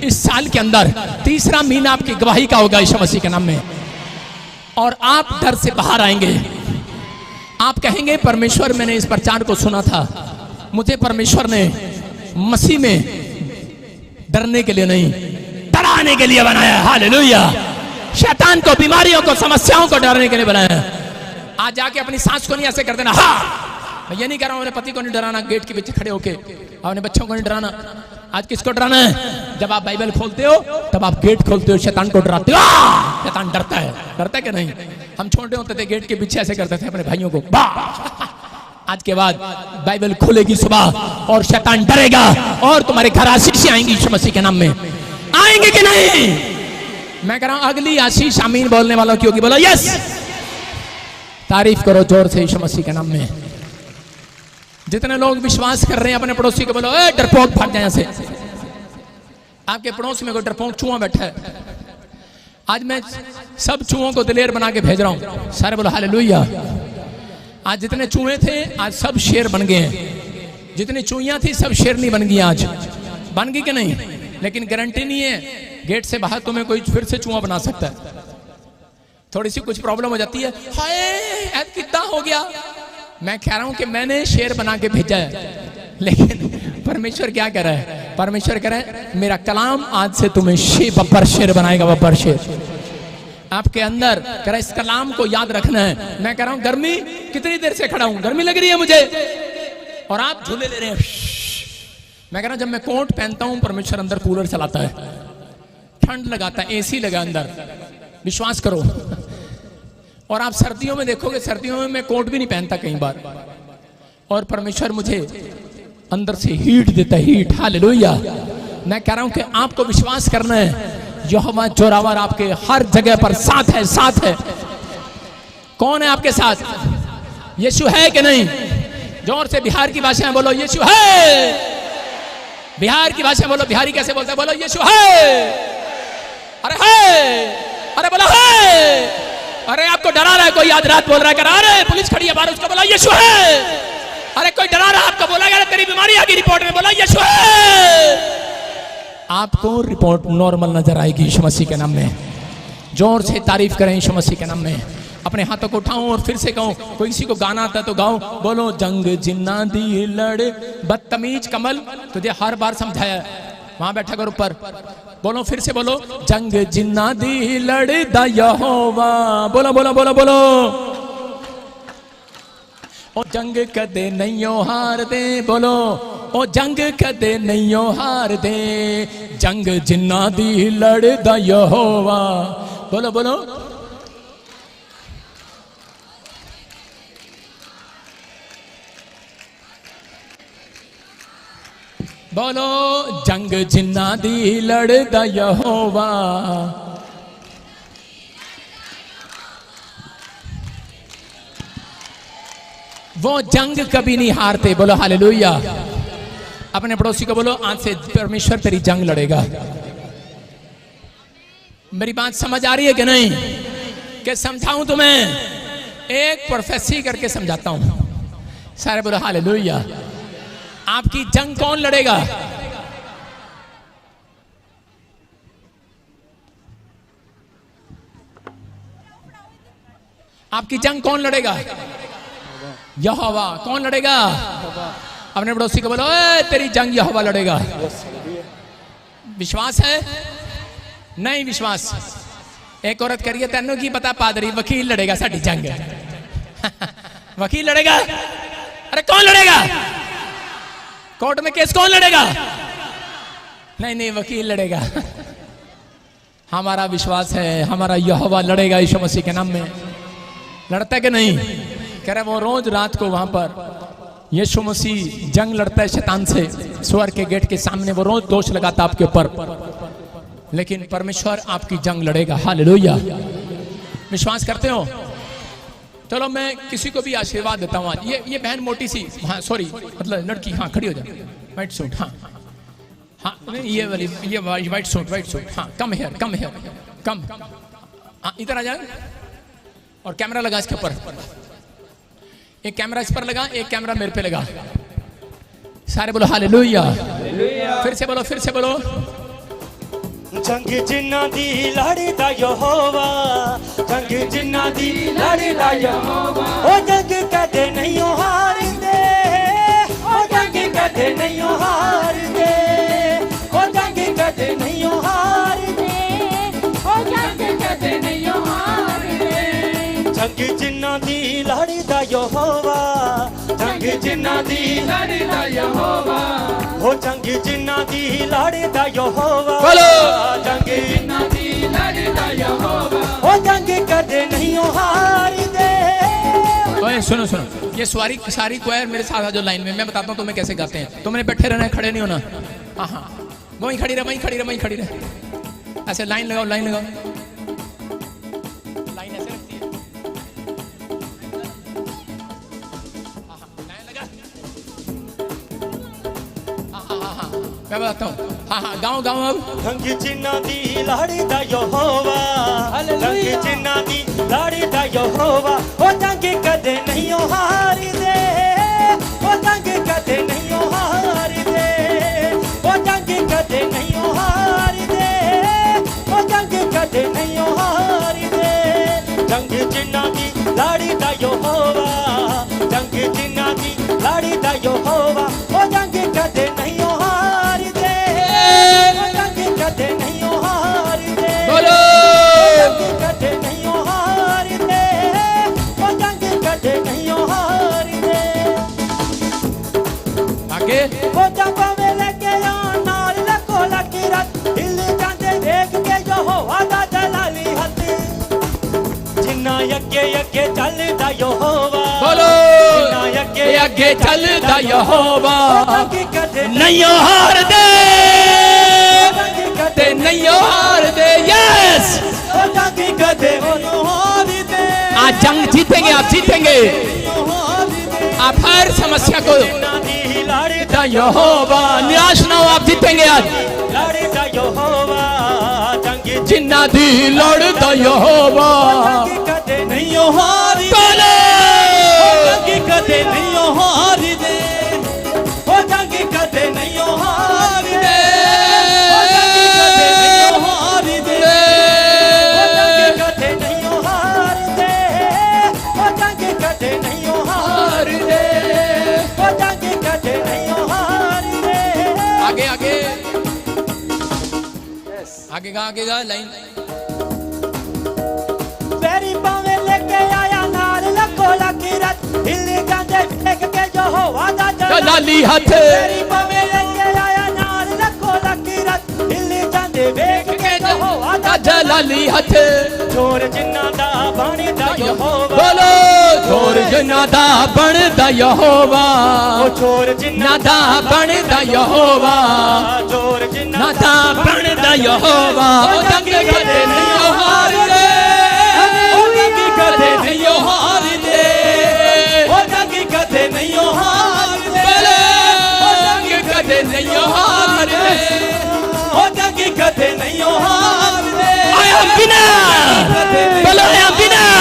इस साल के अंदर। तीसरा महीना आपकी गवाही का होगा यीशु मसीह के नाम में, और आप डर से बाहर आएंगे। आप कहेंगे, परमेश्वर मैंने इस प्रचार को सुना था, मुझे परमेश्वर ने मसीह में डरने के लिए नहीं, डराने के लिए बनाया। हालेलुया। शैतान को, बीमारियों को, समस्याओं को डरने के लिए बनाया। आज जाके अपनी सांस को नहीं ऐसे कर देना। हाँ, मैं ये नहीं कह रहा हूं अपने पति को नहीं डराना गेट के पीछे खड़े होके, अपने बच्चों को नहीं डराना। आज किसको डराना है? जब आप बाइबल खोलते हो तब आप गेट खोलते हो, शैतान को डराते हो। शैतान डरता है, डरता है कि नहीं? हम छोटे होते थे, गेट के पीछे ऐसे करते थे अपने भाइयों को। आज के बाद बाइबल खोलेगी सुबह और शैतान डरेगा, और तुम्हारे घर आशीष आएंगी यीशु मसीह के नाम में। आएंगे कि नहीं? मैं कह रहा हूं अगली आशीष आमीन बोलने वालों की होगी। बोलो यस। तारीफ करो जोर से यीशु मसीह के नाम में। जितने लोग विश्वास कर रहे हैं अपने पड़ोसी को बोलो, ए डरपोक भाग जाए यहाँ से। आपके पड़ोस में कोई डरपोक चूहा बैठा है, आज मैं सब चूहों को दिलेर बना के भेज रहा हूं। सारे बोलो हालेलुया। आज जितने चूहे थे आज सब शेर बन गए हैं। जितनी चूहियां थी सब शेरनी बन गई। आज बन गई कि नहीं? लेकिन गारंटी नहीं है गेट से बाहर तुम्हें कोई फिर से चूहा बना सकता है। थोड़ी सी कुछ प्रॉब्लम हो जाती है, हाय कितना हो गया। मैं कह रहा हूं कि मैंने शेर बना के भेजा है, लेकिन परमेश्वर क्या कह रहा है? परमेश्वर कह रहा है मेरा कलाम आज से तुम्हें बब्बर शेर बनाएगा। बब्बर शेर आपके अंदर कह रहा है, इस कलाम को याद रखना है। मैं कह रहा हूं गर्मी कितनी देर से खड़ा हूं, गर्मी लग रही है मुझे, और आप झूले ले रहे हैं। मैं कह रहा हूं जब मैं कोट पहनता हूं परमेश्वर अंदर कूलर चलाता है, ठंड लगाता है, एसी लगा अंदर। विश्वास करो। और आप सर्दियों में देखोगे, सर्दियों में मैं कोट भी नहीं पहनता कई बार, और परमेश्वर मुझे अंदर से हीट देता है, हीट। हालेलुया। मैं कह रहा हूं कि आपको विश्वास करना है, यहोवा जोरावर आपके हर जगह पर साथ है, साथ है। कौन है आपके साथ? यीशु है कि नहीं? जोर से बिहार की भाषा में बोलो, यीशु है। बिहार की भाषा बोलो। बिहारी कैसे बोलता है? बोलो यीशु है। अरे है, अरे बोलो है। अरे आपको डरा रहा है कोई, आज रात बोल रहा है, अरे पुलिस खड़ी है बाहर, उसको बोला यीशु है। अरे कोई डरा रहा है आपको, बोला तेरी बीमारी आ गई रिपोर्ट में, बोला यीशु है। आपको रिपोर्ट नॉर्मल नजर आएगी यीशु मसीह के नाम में। जोर से तारीफ करें यीशु मसीह के नाम में। अपने हाथों को उठाऊं और फिर से कहूं, कोई किसी को गाना आता है तो गाओ। बोलो जंग जिन्ना दी लड़ बदतमीज कमल, तुझे हर बार समझाया, वहां बैठा कर ऊपर। बोलो फिर से बोलो, जंग जिन्ना दी लड़ दा यहोवा। बोलो बोलो बोलो बोलो। ओ जंग कदे नहीं हार दे। बोलो ओ जंग कदे नहीं हार दे, जंग जिन्ना दी लड़ दा यहोवा। बोलो बोलो। बोलो जंग जिन्ना दी लड़ दा यहोवा। वो जंग कभी नहीं हारते। बोलो हालेलुया। अपने पड़ोसी को बोलो, आज से परमेश्वर तेरी जंग लड़ेगा। मेरी बात समझ आ रही है कि नहीं? कि समझाऊं तुम्हें? एक प्रोफेसी करके समझाता हूं। सारे बोलो हालेलुया। आपकी जंग कौन लड़ेगा? आपकी जंग कौन लड़ेगा? यहोवा। कौन लड़ेगा? अपने पड़ोसी को बोलो, ए तेरी जंग यहोवा लड़ेगा। विश्वास है? नहीं विश्वास। एक औरत करिए, तेनों की पता पादरी, वकील लड़ेगा साड़ी जंग। वकील लड़ेगा? अरे कौन लड़ेगा? कोर्ट में केस कौन लड़ेगा? नहीं नहीं, वकील लड़ेगा। हमारा विश्वास है, हमारा यहोवा लड़ेगा यीशु मसीह के नाम में। लड़ता है कि नहीं? कह रहा वो रोज रात को वहां पर यीशु मसीह जंग लड़ता है शैतान से, स्वर्ग के गेट के सामने वो रोज दोष लगाता आपके ऊपर, लेकिन परमेश्वर आपकी जंग लड़ेगा। हालेलुया। विश्वास करते हो? चलो मैं किसी को भी आशीर्वाद देता हूँ आज। ये बहन मोटी सी, हाँ सॉरी मतलब लड़की, हाँ खड़ी हो जाए, व्हाइट सूट, हाँ हाँ ये वाली, ये व्हाइट सूट, हाँ कम हेयर, कम, हाँ इधर आ जाए और कैमरा लगा इसके ऊपर। एक कैमरा इस पर लगा, एक कैमरा मेरे पे लगा। सारे बोलो हालेलुया। फिर से बोलो। जंग जिन्ना दी लड़दा यहोवा, जंग जिन्ना दी लड़दा यहोवा। ओ जंग कदे नहीं हारदे, ओ जंग कदे नहीं हारदे, ओ जंग कदे नहीं हारदे, ओ जंग कदे नहीं हारदे। जंग जिन्ना दी लड़दा यहोवा, जंग जिन्ना दी लड़दा यहोवा। हो जंग जिन्ना दी लड़दा यहोवा, जंग जिन्ना दी लड़दा यहोवा। हो जंग कदे नहीं हारदे। ओए सुनो, ये सारी क्वायर मेरे साथ आ जो लाइन में। मैं बताता हूँ तुम्हें कैसे गाते हैं। तुमने बैठे रहना है, खड़े नहीं होना। हाँ वहीं खड़ी रहे। ऐसे लाइन लगाओ। लाइन ऐसे रखती है। हाँ मैं बताता हूँ। हाँ गाँव अब। जंग जिन्ना दी लड़दा यहोवा, जंग जिन्ना दी लड़दा यहोवा। ओ जंग कदे नहीं हारदे, ओ जंग कदे नहीं हारदे, ओ जंग कदे नहीं हारदे, ओ जंग कदे नहीं हारदे। जंग जिन्ना दी लड़दा यहोवा, जंग जिन्ना दी लड़दा यहोवा। ओ जंग कदे नहीं हारदे, ओ जंग कदे नहीं हारदे। बोलो कदे नहीं हारदे, ओ जंग कदे नहीं हारदे। आगे ओ जंग में लेके नाल लको लकीरत, हिल जाते देख के यहोवा दा जलाली हथ। जिन्ना अगे चलदा यहोवा, बोलो जिन्ना अगे चलदा यहोवा। कदे नहीं हार दे, नहीं हार दे। यस, ओ जंग कदे नहीं हारदे। आज जंग जीतेंगे, आप जीतेंगे। आप हर समस्या को लड़दा यहोवा, निराश ना हो, आप जीतेंगे आज। लड़दा यहोवा, जंग जिन्ना दी लड़दा यहोवा। कदे नहीं हारदे। बोलो जंग कदे नहीं हारदे, ओ जंग कदे नहीं हारदे, ओ जंग कदे नहीं हारदे, ओ जंग कदे नहीं हारदे, ओ जंग कदे नहीं हारदे, ओ जंग कदे नहीं हारदे। आगे गा लाइन। तेरी बावें लेके आया नाल लको लकीरत, हिल जाते देख के यहोवा दा जलाली हथ। तेरी बावें लेके आया नाल लको लकीरत, हिल जाते देख के यहोवा दा जलाली हथ। चोर जिन्ना दा बनदा यहोवा। बोलो चोर जिन्ना दा बनदा यहोवा। ओ चोर जिन्ना दा बनदा यहोवा, चोर जिन्ना ना दा बनदा यहोवा। ओ जंग कदे नहीं हारदे, ओ जंग कदे नहीं हारदे, ओ जंग कदे नहीं हारदे, ओ जंग कदे नहीं हारदे, ओ जंग कदे नहीं हारदे। I am winner, बोलो I am winner,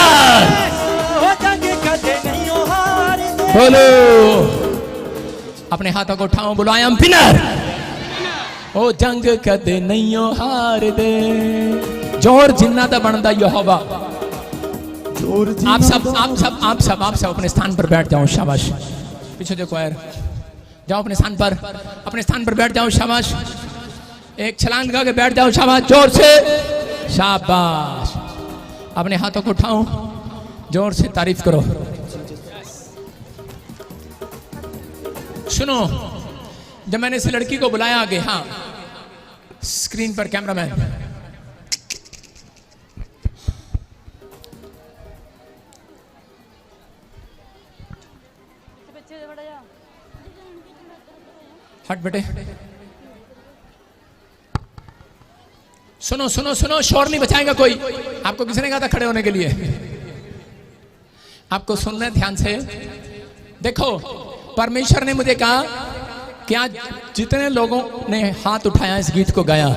ओ जंग कदे नहीं हारदे। बोलो अपने हाथों को उठाओ, बोलो I am winner। ओ जंग कदे नहीं हार दे। जोर जिन्ना दा बनदा यहोवा, आप सब अपने स्थान पर बैठ जाओ। शाबाश। पीछे देखो यार, जाओ अपने स्थान पर बैठ जाओ। शाबाश। एक छलांग लगा के बैठ जाओ। शाबाश, जोर से। शाबाश। अपने हाथों को उठाओ, जोर से तारीफ करो। सुनो, जब मैंने इस लड़की को बुलाया आगे, हाँ स्क्रीन पर कैमरामैन, हट बेटे। सुनो सुनो सुनो, शोर नहीं बचाएगा कोई। आपको किसने कहा था खड़े होने के लिए? आपको सुनना है ध्यान से। देखो, परमेश्वर ने मुझे कहा कि आज जितने लोगों ने हाथ उठाया, इस गीत को गाया,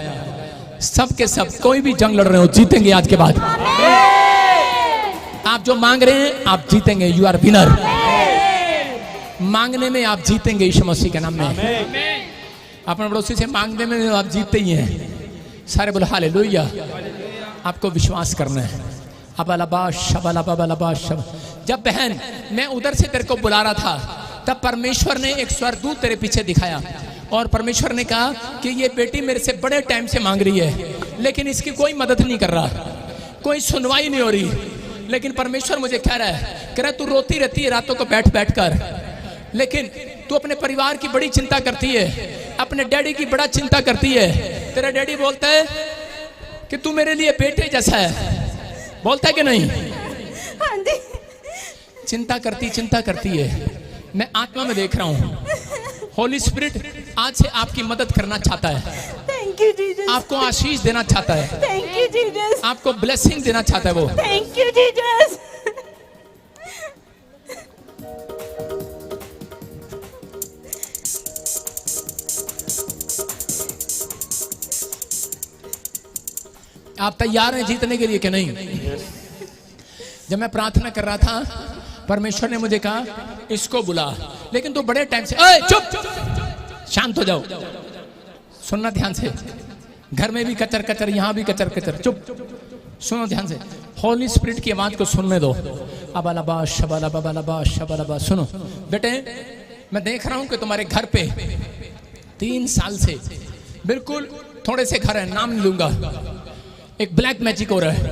सब के सब कोई भी जंग लड़ रहे हो जीतेंगे आज के बाद। आप जो मांग रहे हैं आप जीतेंगे। You are winner. मांगने में आप जीतेंगे यीशु मसीह के नाम में। अपने पड़ोसी से मांगने में आप जीतते ही हैं। सारे बोलो हालेलुया। आपको विश्वास करना है। जब बहन मैं उधर से तेरे को बुला रहा था, तब परमेश्वर ने एक स्वर्गदूत तेरे पीछे दिखाया और परमेश्वर ने कहा कि ये बेटी मेरे से बड़े टाइम से मांग रही है, लेकिन इसकी कोई मदद नहीं कर रहा, कोई सुनवाई नहीं हो रही। लेकिन परमेश्वर मुझे कह रहा है तू रोती रहती है रातों को बैठ बैठ कर, लेकिन तू अपने परिवार की बड़ी चिंता करती है, अपने डैडी की बड़ा चिंता करती है। तेरा डैडी बोलता है कि तू मेरे लिए बेटे जैसा है, बोलता है कि नहीं? हाँ जी। चिंता करती है। मैं आत्मा में देख रहा हूँ, होली स्पिरिट आज से आपकी मदद करना चाहता है। Thank you Jesus. आपको आशीष देना चाहता है। Thank you Jesus. आपको ब्लेसिंग देना चाहता है वो। Thank you Jesus. आप तैयार हैं जीतने के लिए कि नहीं? जब मैं प्रार्थना कर रहा था, परमेश्वर ने मुझे कहा इसको बुला, लेकिन तू बड़े टाइम से चुप, शांत हो जाओ। सुनना ध्यान से। घर में भी कचर कचर, यहां भी कचर कचर, चुप। सुनो ध्यान से, होली स्पिरिट की आवाज को सुनने दो। अबालाबा शबालाबा बालाबा शबालाबा। सुनो बेटे, मैं देख रहा हूं कि तुम्हारे घर पे 3 साल से बिल्कुल थोड़े से घर है, नाम नहीं लूंगा, एक ब्लैक मैजिक हो रहा है।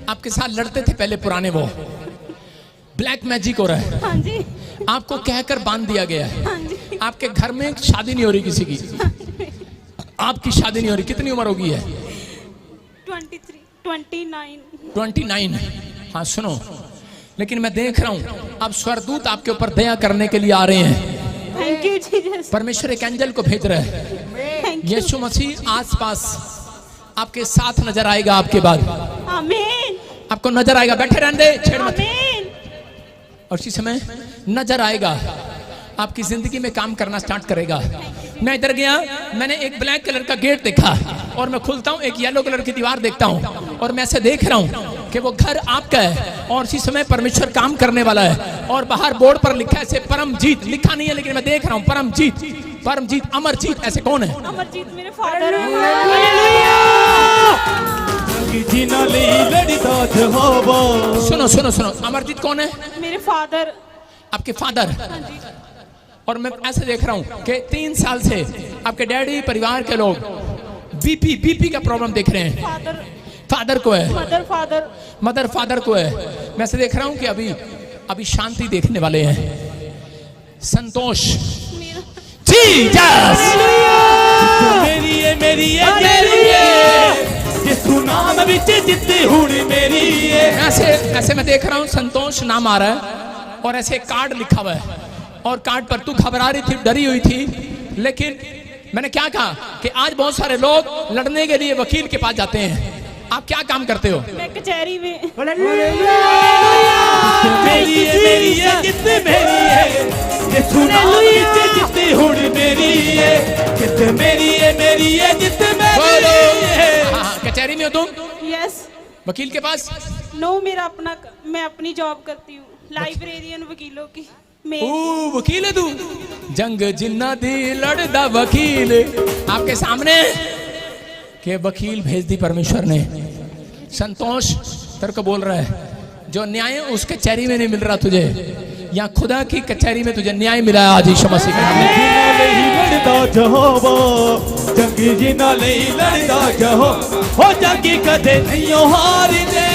आपके साथ लड़ते थे पहले पुराने, वो ब्लैक मैजिक हो रहा है। हाँ जी। आपको कहकर बांध दिया गया है। हाँ जी। आपके घर में शादी नहीं हो रही किसी की, आपकी शादी नहीं हो रही। कितनी उम्र होगी है? 29। हाँ सुनो, लेकिन मैं देख रहा हूँ अब स्वर्गदूत आपके ऊपर दया करने के लिए आ रहे हैं। Thank you Jesus. परमेश्वर एक एंजल को भेज रहा है। Thank you. यीशु मसीह आसपास आपके साथ नजर आएगा। आपके बाद आमीन। आपको नजर आएगा। बैठे रहने दे, छेड़ मत। आमीन। और इसी समय नजर आएगा, आपकी जिंदगी में काम करना स्टार्ट करेगा। मैं इधर गया, मैंने एक ब्लैक कलर का गेट देखा और मैं खुलता हूँ, एक येलो कलर की दीवार देखता हूँ और मैं ऐसे देख रहा हूँ कि वो घर आपका है और इसी समय परमेश्वर काम करने वाला है। और बाहर बोर्ड पर लिखा है ऐसे परमजीत, लिखा नहीं है लेकिन मैं देख रहा हूँ परमजीत, अमरजीत। ऐसे कौन है? अमरजीत मेरे फादर हैं। सुनो सुनो सुनो, अमरजीत कौन है? मेरे फादर। आपके फादर। और मैं ऐसे देख रहा हूँ कि 3 साल से आपके डैडी, परिवार के लोग बीपी का प्रॉब्लम देख रहे हैं। फादर को है, मदर फादर को है। मैं ऐसे देख रहा हूँ कि अभी शांति देखने वाले हैं। संतोष। जीसस। ऐसे मैं देख रहा हूँ संतोष नाम आ रहा है और ऐसे कार्ड लिखा हुआ है और कार्ड पर तू घबरा रही थी, डरी हुई थी, लेकिन मैंने क्या कहा कि आज बहुत सारे लोग लड़ने के लिए वकील के पास जाते हैं। आप क्या काम करते हो? मैं कचहरी में। कचहरी में हो तुम? यस। वकील के पास? नो, मैं अपनी जॉब करती हूँ, लाइब्रेरियन वकीलों की। वकील है तू? जंग जिन्ना दी लड़दा वकील आपके सामने के वकील भेज दी परमेश्वर ने। संतोष तेरे को बोल रहा है जो न्याय उस कचहरी में नहीं मिल रहा तुझे, या खुदा की कचहरी में तुझे न्याय मिला है आज यीशु मसीह के नाम में। लड़दा यहोवा जंगी जिन्हां लई लड़दा यहोवा हो जंगी कदे नहीं हारदे।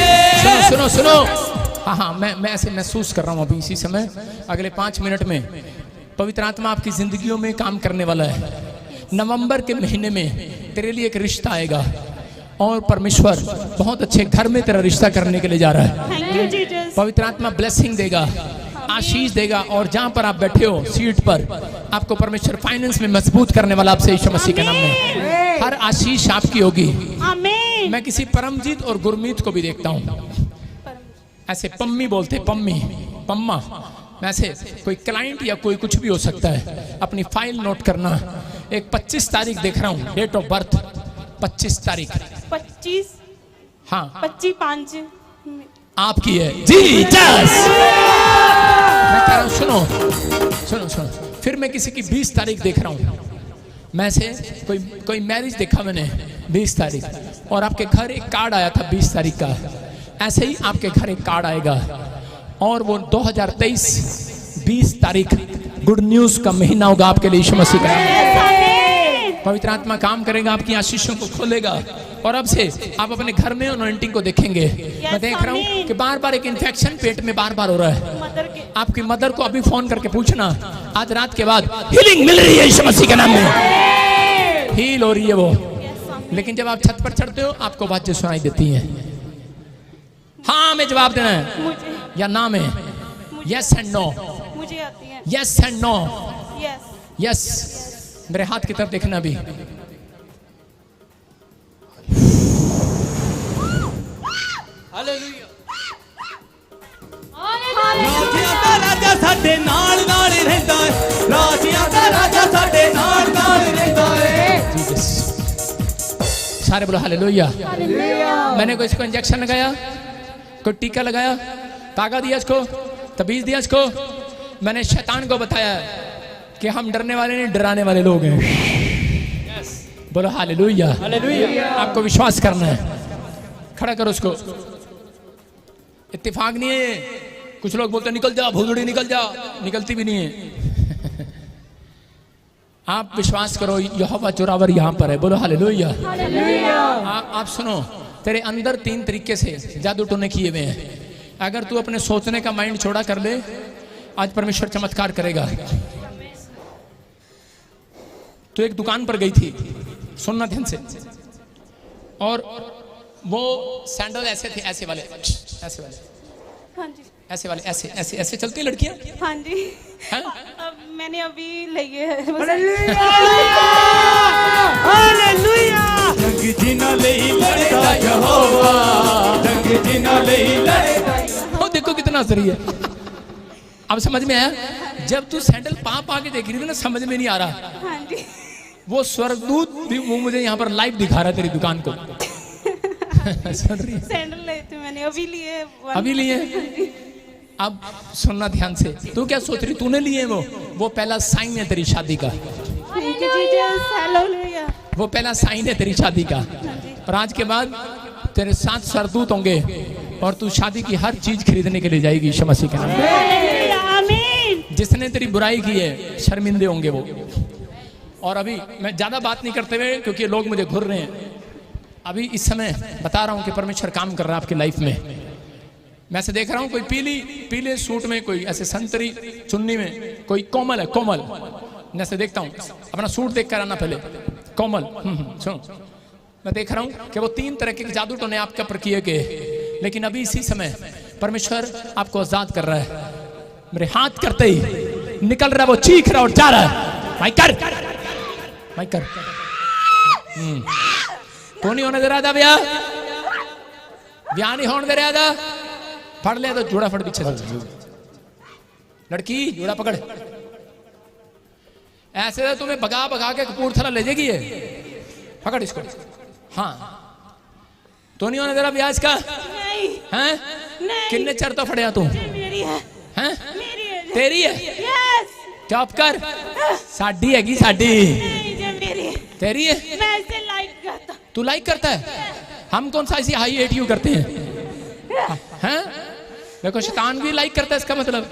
सुनो सुनो सुनो, हाँ, मैं ऐसे महसूस कर रहा हूँ अभी इसी समय, अगले 5 मिनट में पवित्र आत्मा आपकी जिंदगियों में काम करने वाला है। नवंबर के महीने में तेरे लिए एक रिश्ता आएगा और परमेश्वर बहुत अच्छे घर में तेरा रिश्ता करने के लिए जा रहा है। Thank you Jesus. पवित्र आत्मा ब्लेसिंग देगा, आशीष देगा, और जहां पर आप बैठे हो सीट पर, आपको परमेश्वर फाइनेंस में मजबूत करने वाला आपसे यीशु मसीह के नाम में। हर आशीष आपकी होगी। आमीन। मैं किसी परमजीत और गुरमीत को भी देखता हूँ, ऐसे पम्मी बोलते, पम्मी पम्मा, ऐसे कोई क्लाइंट या कोई कुछ भी हो सकता है। अपनी फाइल नोट करना। एक 25 तारीख देख रहा हूँ, डेट ऑफ बर्थ 25 तारीख। 25, हाँ 25/5 आपकी है जी। जस मैं कह रहा हूँ, सुनो सुनो सुनो, फिर मैं किसी की 20 तारीख देख रहा हूँ। मैं से कोई मैरिज देखा मैंने 20 तारीख, और आपके घर एक कार्ड आया था 20 तारीख का। ऐसे ही आपके घर एक कार्ड आएगा, और वो 2023 20 तारीख गुड न्यूज का महीना होगा आपके लिए यीशु मसीह का। पवित्र आत्मा काम करेगा, आपकी आशीषों को खोलेगा, और अब से आप अपने घर में अनॉइंटिंग को देखेंगे। मैं देख रहा हूँ कि बार बार एक इन्फेक्शन पेट में बार बार हो रहा है। आपकी मदर को अभी फोन करके पूछना, आज रात के बाद हीलिंग मिल रही है यीशु मसीह के नाम में, हील हो रही है वो। लेकिन जब आप छत पर चढ़ते हो आपको बातें सुनाई देती हैं। हाँ में जवाब देना है या ना में, यस एंड नो, मुझे आती है। Yes and no, yes yes. मेरे हाथ की तरफ देखना भी। राजियां दा राजा साडे नाल नाल रहंदा है, राजियां दा राजा साडे नाल नाल रहंदा है। सारे बोलो हालेलुया। मैंने कोई इसको इंजेक्शन लगाया, कोई टीका लगाया, ताकत दिया इसको, तबीज दिया इसको। मैंने शैतान को बताया कि हम डरने वाले नहीं, डराने वाले लोग हैं। बोलो हालेलुया। आपको विश्वास करना है। खड़ा करो उसको। इत्तेफाक नहीं है। कुछ लोग बोलते निकल जा भूलड़ी, निकल जा, निकलती भी नहीं है। आप विश्वास करो, यहोवा जोरावर यहाँ पर है। बोलो हालेलुया। आप सुनो, तेरे अंदर 3 तरीके से जादू टोने किए हुए हैं। अगर तू अपने सोचने का माइंड छोड़ा कर ले, आज परमेश्वर चमत्कार करेगा। तो एक दुकान पर गई थी, सुनना ध्यान से, और वो सैंडल ऐसे थे, ऐसे वाले, ऐसे वाले, हाँ जी, ऐसे वाले, ऐसे ऐसे ऐसे चलती लड़कियां। हाँ जी। हैं? अब मैंने अभी लिए है। हालेलुया। जंग जिन्हां लई लड़दा यहोवा, जंग जिन्हां लई लड़दा। वो देखो कितना सही है। अब समझ में आया? जब तू सैंडल पा के देख रही थी ना, समझ में नहीं आ रहा। हाँ जी। वो स्वर्गदूत भी वो मुझे यहाँ पर लाइव दिखा रहा है तेरी दुकान को। सुन रही है? सैंडल लिए थे मैंने, अभी लिए। अभी लिए? अब सुनना ध्यान से। तू क्या सोच रही, तूने लिए वो पहला साइन है तेरी शादी का। Thank you Jesus. हालेलुया। वो पहला साइन है तेरी शादी का। और आज के बाद तेरे 7 स्वर्गदूत होंगे, और तू शादी की हर चीज खरीदने के लिए जाएगी यीशु मसीह के नाम में। आमीन। जिसने तेरी बुराई की है शर्मिंदे होंगे वो। और अभी मैं ज्यादा बात नहीं करते हुए, क्योंकि लोग मुझे घूर रहे हैं, अभी इस समय बता रहा हूं कि परमेश्वर काम कर रहा है आपकी लाइफ में। मैं ऐसे देख रहा हूं, कोई पीले सूट में, कोई ऐसे संतरी चुन्नी में, कोई कोमल है, कोमल। मैं ऐसे देखता हूं, अपना सूट देख कर आना पहले। कोमल, सुनो, मैं देख रहा हूं कि वो 3 तरह के जादू टोने आपके ऊपर किए गए, लेकिन अभी इसी समय परमेश्वर आपको आजाद कर रहा है। मेरे हाथ करते ही निकल रहा है, वो चीख रहा और जा रहा है। भाई कर, भाई कर। तो नहीं होने दे रहा था ब्याह, ब्याह नहीं होने दे रहा था। फड़ लिया तो जोड़ा फड़ पीछे से। लड़की जोड़ा पकड़, ऐसे तो तुम्हें भगा भगा के कपूरथला ले जाएगी ये। पकड़ इसको। हाँ, तो नहीं होने दे रहा ब्याह इसका? नहीं। हैं? नहीं। किन्ने चर तो फड़िया तू? मेरी है। हैं? मेरी है। तेरी है? यस। चुप कर। साडी हैगी, साडी। नहीं, ये मेरी है। तेरी है? मैं इसे लाइक करता। तू लाइक करता है? हम कौन सा ऐसी हाई एटीयू करते हैं? हैं? देखो शैतान भी लाइक करता है, इसका मतलब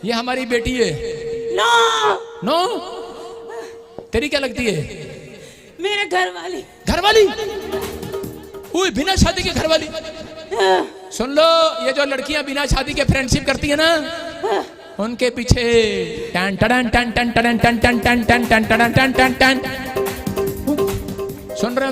ये हमारी बेटी है। नो नो, तेरी क्या लगती है? मेरे घर वाली। घर वाली? उई, बिना शादी के घर वाली? सुन लो, ये जो लड़कियां बिना शादी के फ्रेंडशिप करती है ना, उनके पीछे टन टन टन टन टन टन टन टन टन टन टन टन टन। सुन रहे हो?